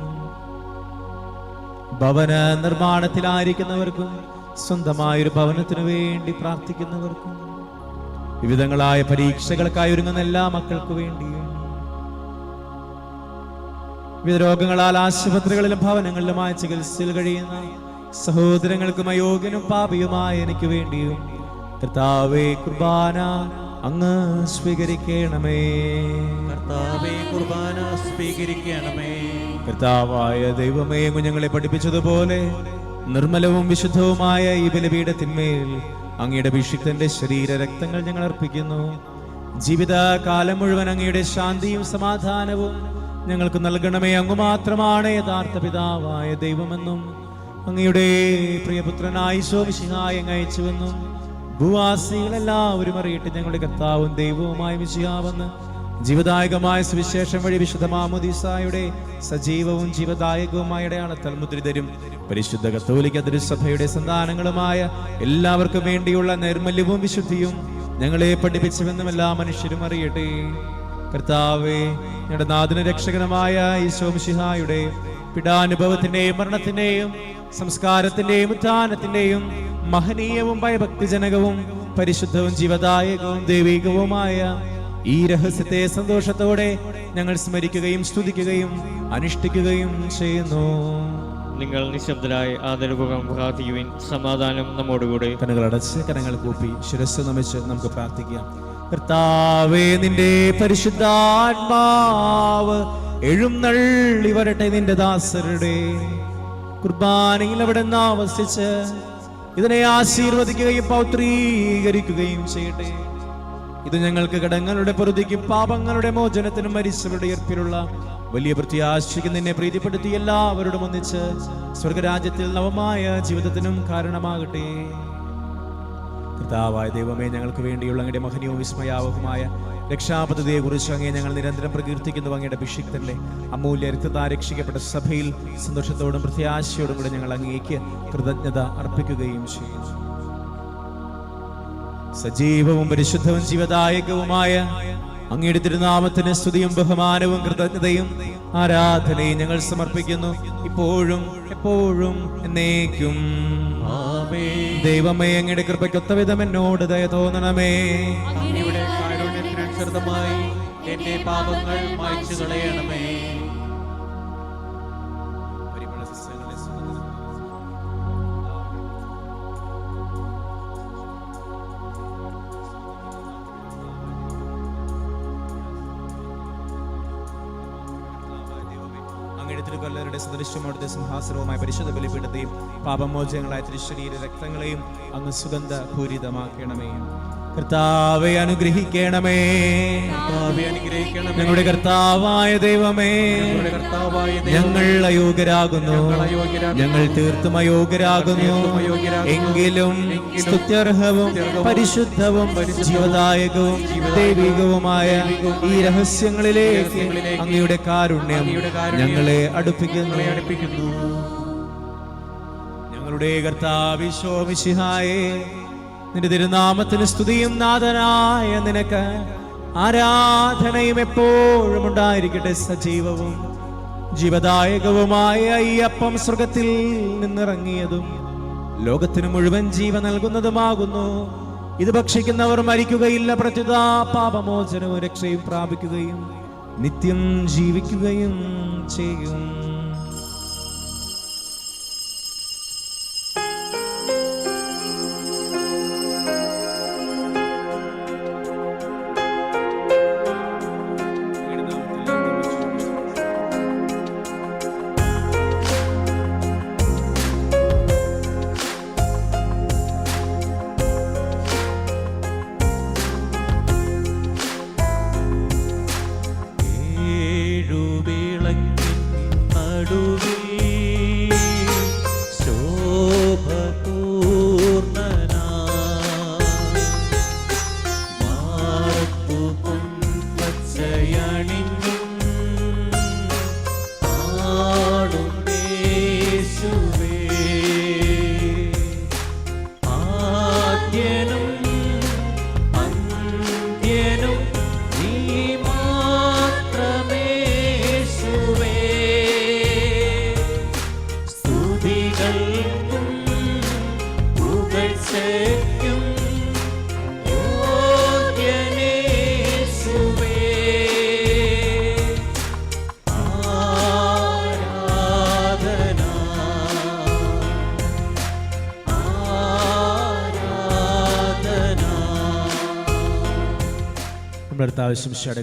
ഭവന നിർമ്മാണത്തിലായിരിക്കുന്നവർക്കും സ്വന്തമായൊരു ഭവനത്തിനു വേണ്ടി പ്രാർത്ഥിക്കുന്നവർക്കും വിവിധങ്ങളായ പരീക്ഷകൾക്കായി ഒരുങ്ങുന്ന എല്ലാ മക്കൾക്കു വേണ്ടിയും വിവിധ രോഗങ്ങളാൽ ആശുപത്രികളിലും ഭവനങ്ങളിലുമായ ചികിത്സയിൽ കഴിയുന്ന സഹോദരങ്ങൾക്കും അയോഗ്യനും പാപിയുമായ എനിക്ക് വേണ്ടിയും കർത്താവേ, കുർബാന അങ്ങ് സ്വീകരിക്കണമേ. കർത്താവേ, കുർബാന സ്വീകരിക്കണമേ. കർത്താവായ ദൈവമേ, ഞങ്ങളെ പഠിപ്പിച്ചതുപോലെ നിർമ്മലവും വിശുദ്ധവുമായ ഈ ബലിപീഠത്തിന്മേൽ അങ്ങയുടെ അഭിഷിക്തന്റെ ശരീര രക്തങ്ങൾ ഞങ്ങൾ അർപ്പിക്കുന്നു. ജീവിതകാലം മുഴുവൻ അങ്ങയുടെ ശാന്തിയും സമാധാനവും ഞങ്ങൾക്ക് നൽകണമേ. അങ്ങ് മാത്രമാണ് യഥാർത്ഥ പിതാവായ ദൈവമെന്നും അങ്ങയുടെ പ്രിയപുത്രനായ ഈശോ മിശിഹായെ അങ്ങ് അയച്ചുവെന്നും ഭൂവാസികളെല്ലാവരും അറിയട്ടെ. ഞങ്ങളുടെ കർത്താവും ദൈവവുമായ മിശിഹാവെന്ന് ജീവദായകമായ സുവിശേഷം വഴി വിശുദ്ധ മാമോദീസായുടെ സജീവവും ജീവദായകവുമായ അടയാളത്താൽ മുദ്രിതരും പരിശുദ്ധ കത്തോലിക്ക തിരുസഭയുടെ സന്താനങ്ങളുമായ എല്ലാവർക്കും വേണ്ടിയുള്ള നൈർമല്യവും വിശുദ്ധിയും ഞങ്ങളെ പഠിപ്പിച്ചുവെന്നും എല്ലാ മനുഷ്യരും അറിയട്ടെ. കർത്താവേ, ഞങ്ങളുടെ നാഥന രക്ഷകനുമായ ഈശോ മിശിഹായുടെ പീഡാനുഭവത്തിന്റെയും മരണത്തിന്റെയും സംസ്കാരത്തിന്റെയും ഉത്ഥാനത്തിന്റെയും മഹനീയവും ഭയഭക്തിജനകവും പരിശുദ്ധവും ജീവദായകവും ദൈവികവുമായ ഈ രഹസ്യത്തെ സന്തോഷത്തോടെ ഞങ്ങൾ സ്മരിക്കുകയും സ്തുതിക്കുകയും അനുഷ്ഠിക്കുകയും ചെയ്യുന്നു. നിങ്ങൾ നിശബ്ദരായി ആദരപൂർവ്വം പ്രാർത്ഥിക്കുവിൻ. സമാധാനം നമ്മോടുകൂടെ. കണ്ണുകളടച്ച് കരങ്ങൾ കൂപ്പി ശിരസ്സ് നമിച്ച് നമുക്ക് പ്രാർത്ഥിക്കാം. കർത്താവേ, നിന്റെ പരിശുദ്ധാത്മാവ് എഴുന്നള്ളി വരട്ടെ. നിന്റെ ദാസരുടെ കുർബാനയിൽ അവിടെ നിന്ന് ആവസിച്ച് ഇതിനെ ആശീർവദിക്കുകയും പൗത്രീകരിക്കുകയും ചെയ്യട്ടെ. ഇത് ഞങ്ങൾക്ക് കടങ്ങളുടെ പൊറുതിക്കും പാപങ്ങളുടെ മോചനത്തിനും മരിച്ചവരുടെ ഉയർപ്പിലുള്ള വലിയ പ്രത്യാശയ്ക്ക് നിന്നെ പ്രീതിപ്പെടുത്തി എല്ലാവരോടും ഒന്നിച്ച് സ്വർഗരാജ്യത്തിൽ നവമായ ജീവിതത്തിനും കാരണമാകട്ടെ. കർത്താവായ ദൈവമേ, ഞങ്ങൾക്ക് വേണ്ടിയുള്ള അങ്ങയുടെ മഹനീയവും വിസ്മയാവഹമായ രക്ഷാപദ്ധതിയെ കുറിച്ച് അങ്ങേ ഞങ്ങൾ നിരന്തരം പ്രകീർത്തിക്കുന്നു. അങ്ങയുടെ അഭിഷിക്തന്റെ അമൂല്യ രക്തത്താൽ രക്ഷിക്കപ്പെട്ട സഭയിൽ സന്തോഷത്തോടും പ്രത്യാശയോടും കൂടെ ഞങ്ങൾ അങ്ങേക്ക് കൃതജ്ഞത അർപ്പിക്കുകയും ചെയ്യുന്നു. സജീവവും പരിശുദ്ധവും ജീവദായകവുമായ അങ്ങയുടെ തിരുനാമത്തിന് സ്തുതിയും ബഹുമാനവും കൃതജ്ഞതയും ആരാധനയും ഞങ്ങൾ സമർപ്പിക്കുന്നു, ഇപ്പോഴും എപ്പോഴും എന്നേക്കും. ദൈവമേ, അങ്ങയുടെ കൃപയ്ക്കൊത്ത വിധം എന്നോട് ദയ തോന്നണമേ. അങ്ങയുടെ കാരുണ്യത്തിനനുസൃതമായി എന്റെ പാപങ്ങൾ മായ്ച്ചു കളയണമേ. തിരുവല്ലരുടെ സദൃശ്യം അവിടുത്തെ സിംഹാസനവുമായ പരിശുദ്ധ ബലിപീഠത്തെയും പാപമോചനങ്ങളായ തിരുശരീര രക്തങ്ങളെയും അങ്ങ് സുഗന്ധപൂരിതമാക്കണമേ. കർത്താവെ അനുഗ്രഹിക്കണമേ. ഞങ്ങളുടെ കർത്താവായ ദൈവമേ, ഞങ്ങൾ അയോഗ്യരാകുന്നു, ഞങ്ങൾ തീർത്തും അയോഗ്യരാകുന്നു. എങ്കിലും സ്തുത്യർഹവും പരിശുദ്ധവും ജീവദായകവും ദൈവികവുമായ ഈ രഹസ്യങ്ങളിലേക്ക് അങ്ങയുടെ കാരുണ്യം ഞങ്ങളെ അടുപ്പിക്കുന്നു. ഞങ്ങളുടെ കർത്താവ് ഈശോ മിശിഹായേ, നിന്റെ തിരുനാമത്തിന് സ്തുതിയും നാഥനായ നിനക്ക് ആരാധനയും എപ്പോഴും ഉണ്ടായിരിക്കട്ടെ. സജീവവും ജീവദായകവുമായ ഈ അപ്പം സ്വർഗത്തിൽ നിന്നിറങ്ങിയതും ലോകത്തിന് മുഴുവൻ ജീവ നൽകുന്നതുമാകുന്നു. ഇത് ഭക്ഷിക്കുന്നവർ മരിക്കുകയില്ല, പ്രത്യുത പാപമോചനവും രക്ഷയും പ്രാപിക്കുകയും നിത്യം ജീവിക്കുകയും ചെയ്യും.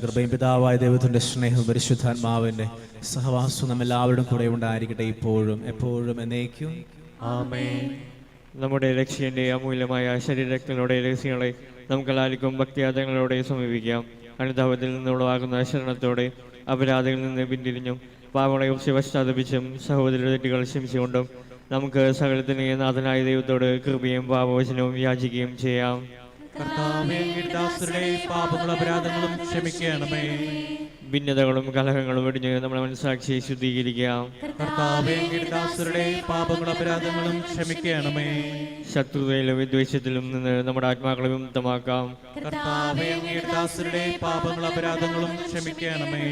കൃപയും പിതാവായ ദൈവത്തിന്റെ സ്നേഹവും പരിശുദ്ധാത്മാവിന്റെ സഹവാസവും നമ്മെല്ലാവരുടെ കൂടെ ഉണ്ടായിരിക്കട്ടെ, ഇപ്പോഴും എപ്പോഴും എന്നേക്കും. ആമേൻ. നമ്മുടെ രക്ഷകന്റെ അമൂല്യമായ ശരീരരക്തങ്ങളുടെ രഹസ്യങ്ങളെ നമുക്കെല്ലാവർക്കും ഭക്തിയാദങ്ങളോടെ സമീപിക്കാം. അനുതാപത്തിൽ നിന്നുള്ളവാകുന്ന ശരണത്തോടെ അപരാധങ്ങളിൽ നിന്ന് പിന്തിരിഞ്ഞും പാവങ്ങളെ കുറിച്ച് പശ്ചാത്തപിച്ചും സഹോദര തെറ്റുകൾ ക്ഷമിച്ചുകൊണ്ടും നമുക്ക് സകലത്തിന് നാഥനായ ദൈവത്തോട് കൃപയും പാപവചനവും യാചിക്കുകയും ചെയ്യാം. കർത്താവേ, അങ്ങയുടെ ദാസരുടെ പാപങ്ങളും അപരാധങ്ങളും ക്ഷമിക്കണമേ. ഭിന്നതകളും കലഹങ്ങളും വെടിഞ്ഞ് നമ്മുടെ മനസ്സാക്ഷിയെ ശുദ്ധീകരിക്കാം. കർത്താവേ, അങ്ങയുടെ ദാസരുടെ പാപങ്ങളും അപരാധങ്ങളും ക്ഷമിക്കണമേ. ശത്രുതയിലും വിദ്വേഷത്തിലും നിന്ന് നമ്മുടെ ആത്മാക്കളെ വിമുക്തമാക്കാം. കർത്താവേ, അങ്ങയുടെ ദാസരുടെ പാപങ്ങളും അപരാധങ്ങളും ക്ഷമിക്കണമേ.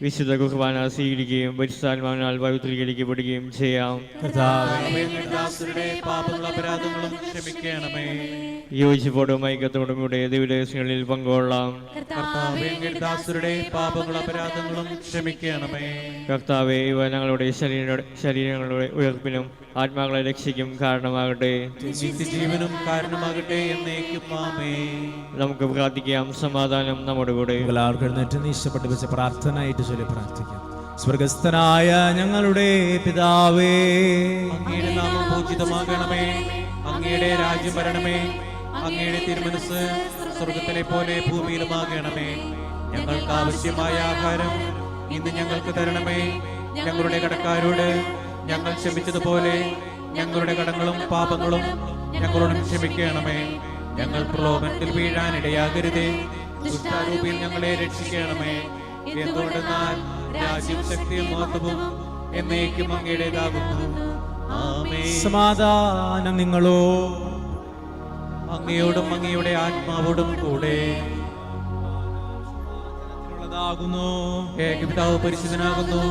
വിശുദ്ധ കുർബാന സ്വീകരിക്കുകയും പരിശുദ്ധാത്മാവിനാൽ പവിത്രീകരിക്കപ്പെടുകയും ചെയ്യാം. കർത്താവേ, അങ്ങയുടെ ദാസരുടെ പാപങ്ങളും അപരാധങ്ങളും ക്ഷമിക്കണമേ. യോജിപ്പോടും ഐക്യത്തോടും കൂടെ ദൈവരഹസ്യങ്ങളിൽ പങ്കുകൊള്ളാം. കർത്താവേ, അങ്ങയുടെ ദാസരുടെ പാപങ്ങളും അപരാധങ്ങളും ക്ഷമിക്കണമേ. കർത്താവേ, ഇവ ഞങ്ങളുടെ ശരീരങ്ങളുടെ ഉയർപ്പിനും ആത്മാക്കളെ രക്ഷയ്ക്കും കാരണമാകട്ടെ, നിത്യജീവനും കാരണമാകട്ടെ എന്നേക്കും. ആമേൻ. നമുക്ക് പ്രാർത്ഥിക്കാം. സമാധാനം നമ്മുടെ കൂടെ. നീശപ്പെട്ട് വെച്ച പ്രാർത്ഥനയായിട്ട് ചൊല്ലി പ്രാർത്ഥിക്കാം. സ്വർഗസ്ഥനായ ഞങ്ങളുടെ പിതാവേ, അങ്ങയുടെ നാമം പൂജിതമാകണമേ. അങ്ങയുടെ രാജ്യം വരണമേ. അങ്ങയുടെ തിരുമനസ് സ്വർഗത്തിലെ പോലെ ഭൂമിയിലുമാകണമേ. ഞങ്ങൾക്ക് ആവശ്യമായ ആഹാരം ഇന്ന് ഞങ്ങൾക്ക് തരണമേ. ഞങ്ങളുടെ കടക്കാരോട് ഞങ്ങൾ ക്ഷമിച്ചതുപോലെ ഞങ്ങളുടെ കടങ്ങളും പാപങ്ങളും ഞങ്ങളോടും ക്ഷമിക്കണമേ. ഞങ്ങൾ പ്രലോഭനത്തിൽ വീഴാനിടയാകരുതേ. ദുഷ്ടാരൂപിയിൽ ഞങ്ങളെ രക്ഷിക്കണമേ. എന്തുകൊണ്ടെന്നാൽ രാജ്യവും ശക്തിയും മഹത്വവും എന്നേക്കും അങ്ങയുടേതാകുന്നു. ആമേൻ. സമാധാനം നിങ്ങളോ അങ്ങയോടും അങ്ങയുടെ ആത്മാവോടും കൂടെ. ഏകപിതാവ് പരിശുദ്ധനാകുന്നു,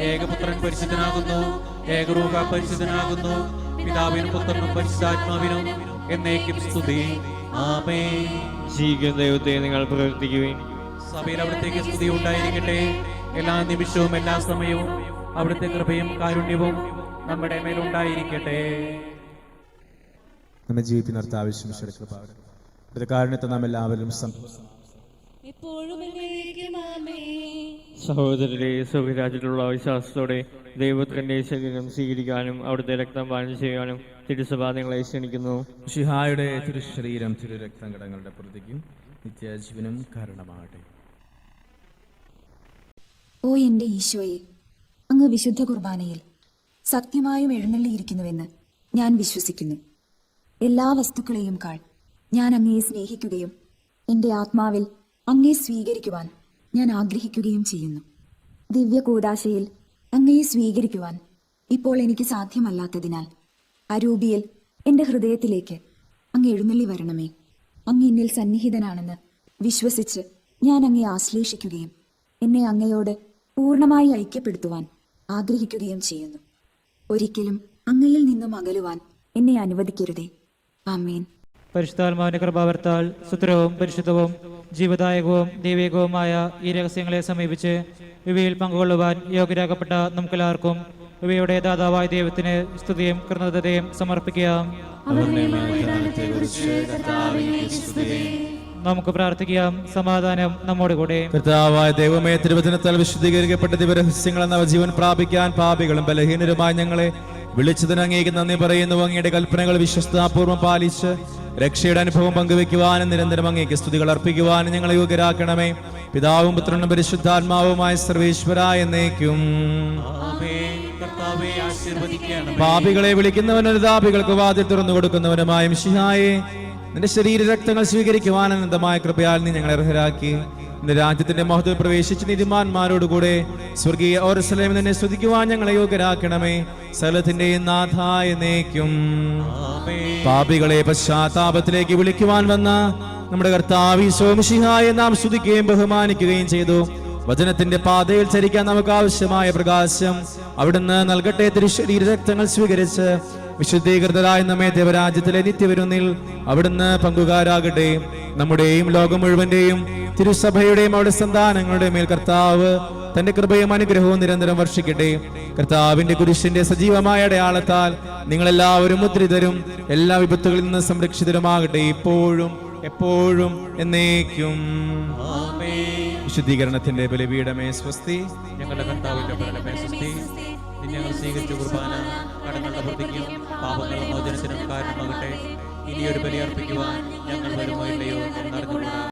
ഏകപുത്രൻ പരിശുദ്ധനാകുന്നു, ഏകരൂഹ പരിശുദ്ധനാകുന്നു. പിതാവിനും പുത്രനും പരിശുദ്ധാത്മാവിനും എന്നേക്കും സ്തുതി. ആമേൻ. ജീവിക്കുന്ന ദൈവത്തെ നിങ്ങൾ പ്രവർത്തിക്കുവിൻ. സഭയിൽ അവിടുത്തേക്ക് സ്തുതി ഉണ്ടായിരിക്കട്ടെ. എല്ലാ നിമിഷവും എല്ലാ സമയവും അവിടുത്തെ കൃപയും കാരുണ്യവും നമ്മുടെ മേലുണ്ടായിരിക്കട്ടെ. നമ്മെ ജീവിക്കുന്ന ആവശ്യം കാരുണ്യത്തെ നാം എല്ലാവരും സഹോദരരെ, സ്വരാജ്യത്തിലുള്ള വിശ്വാസത്തോടെ ദൈവത്തിന്റെ ശരീരം സ്വീകരിക്കാനും അവിടുത്തെ രക്തം പാനം ചെയ്യാനും തിരുസഭ നിങ്ങളെ ക്ഷണിക്കുന്നു. മിശിഹായുടെ തിരുശരീരം തിരുരക്തം കടങ്ങളുടെ പ്രതിക്കും നിത്യജീവനും കാരണമാകട്ടെ. ഓ എന്റെ ഈശോയെ, അങ്ങ് വിശുദ്ധ കുർബാനയിൽ സത്യമായും എഴുന്നള്ളിയിരിക്കുന്നുവെന്ന് ഞാൻ വിശ്വസിക്കുന്നു. എല്ലാ വസ്തുക്കളെയും കാൾ ഞാൻ അങ്ങയെ സ്നേഹിക്കുകയും എൻ്റെ ആത്മാവിൽ അങ്ങയെ സ്വീകരിക്കുവാൻ ഞാൻ ആഗ്രഹിക്കുകയും ചെയ്യുന്നു. ദിവ്യ കൂദാശയിൽ അങ്ങയെ സ്വീകരിക്കുവാൻ ഇപ്പോൾ എനിക്ക് സാധ്യമല്ലാത്തതിനാൽ അരൂപിയിൽ എൻ്റെ ഹൃദയത്തിലേക്ക് അങ്ങ് എഴുന്നള്ളി വരണമേ. അങ്ങ് എന്നിൽ സന്നിഹിതനാണെന്ന് വിശ്വസിച്ച് ഞാൻ അങ്ങയെ ആശ്ലേഷിക്കുകയും എന്നെ അങ്ങയോട് പൂർണ്ണമായി ഐക്യപ്പെടുത്തുവാൻ ആഗ്രഹിക്കുകയും ചെയ്യുന്നു. ഒരിക്കലും അങ്ങയിൽ നിന്നും അകലുവാൻ എന്നെ അനുവദിക്കരുതേ. ആമേൻ. പരിശുദ്ധാത്മാവിന്റെ കൃപാവർത്താൽ സുത്രവും പരിശുദ്ധവും ജീവദായകവും ദൈവികവുമായ ഈ രഹസ്യങ്ങളെ സമീപിച്ച് ഇവയിൽ പങ്കുകൊള്ളുവാൻ യോഗ്യരാകപ്പെട്ട നമുക്കെല്ലാവർക്കും ഇവയുടെ ദാതാവായ ദൈവത്തിന് സ്തുതിയും കൃതജ്ഞതയും സമർപ്പിക്കാം. നമുക്ക് പ്രാർത്ഥിക്കാം. സമാധാനം നമ്മോട് കൂടെ. കർത്താവായ ദൈവമേ, തിരുവചനത്താൽ വിശുദ്ധീകരിക്കപ്പെട്ട ദിവരഹസ്യങ്ങൾ എന്ന ജീവൻ പ്രാപിക്കാൻ പാപികളും ബലഹീനരുമായ ഞങ്ങളെ വിളിച്ചതിന് അങ്ങേക്ക് നന്ദി പറയുന്നു. അങ്ങയുടെ കൽപ്പനകൾ വിശ്വസ്താപൂർവ്വം പാലിച്ച് രക്ഷയുടെ അനുഭവം പങ്കുവെക്കുവാനും നിരന്തരം അങ്ങേക്ക് സ്തുതികൾ അർപ്പിക്കുവാനും ഞങ്ങളെ യോഗ്യരാക്കണമേ. പിതാവും പുത്രനും പരിശുദ്ധാത്മാവുമായ സർവേശ്വര എന്നേക്കും. പാപികളെ വിളിക്കുന്നവനും താപികൾക്ക് വാതിൽ തുറന്നു കൊടുക്കുന്നവനുമായ മിശിഹായേ, നിന്റെ ശരീര രക്തങ്ങൾ സ്വീകരിക്കുവാൻ അനന്തമായ കൃപയാൽ നീ ഞങ്ങളെ അർഹരാക്കി. നിന്റെ രാജ്യത്തിന്റെ മഹത്വം പ്രവേശിച്ച് നീതിമാന്മാരോടുകൂടെ സ്വർഗീയ യെരൂശലേമിൽ നിന്നെ സ്തുതിക്കുവാൻ ഞങ്ങളെ യോഗ്യരാക്കണമേ. സകലത്തിന്റെയും നാഥായ എന്നേക്കും. പാപികളെ പശ്ചാത്താപത്തിലേക്ക് വിളിക്കുവാൻ വന്ന നമ്മുടെ കർത്താവ് ഈശോ മിശിഹായെ നാം സ്തുതിക്കുകയും ബഹുമാനിക്കുകയും ചെയ്തു. വചനത്തിന്റെ പാതയിൽ ചരിക്കാൻ നമുക്ക് ആവശ്യമായ പ്രകാശം അവിടുന്ന് നൽകട്ടെ. തിരുശരീര രക്തങ്ങൾ സ്വീകരിച്ച് വിശുദ്ധീകൃതരായ നമ്മെ ദേവരാജ്യത്തിലെ നിത്യവിരുന്നിൽ അവിടുന്ന് പങ്കുകാരാകട്ടെ. നമ്മുടെയും ലോകം മുഴുവന്റെയും തിരുസഭയുടെയും അവിടെ സന്താനങ്ങളുടെ മേൽ കർത്താവ് തന്റെ കൃപയും അനുഗ്രഹവും നിരന്തരം വർഷിക്കട്ടെ. കർത്താവിന്റെ കുരിശിന്റെ സജീവമായ അടയാളത്താൽ നിങ്ങളെല്ലാവരും മുദ്രിതരും എല്ലാ വിപത്തുകളിൽ നിന്ന് സംരക്ഷിതരുമാകട്ടെ, ഇപ്പോഴും എപ്പോഴും എന്നേക്കും. വിശുദ്ധീകരണത്തിന്റെ ബലിപീഠമേ സ്വസ്തി. ഞങ്ങളുടെ കർത്താവിന്റെ ബലമേ സ്വസ്തി. ഞങ്ങൾ സ്വീകരിച്ച കുർബാന കടങ്ങളുടെ പ്രതിക്കും പാപങ്ങളുടെ മോചനത്തിനും കാരണമാകട്ടെ. ഇനിയൊരു ബലി അർപ്പിക്കുവാൻ ഞങ്ങൾ വരുമോ ഇല്ലയോ എന്നറിഞ്ഞുകൂടാ.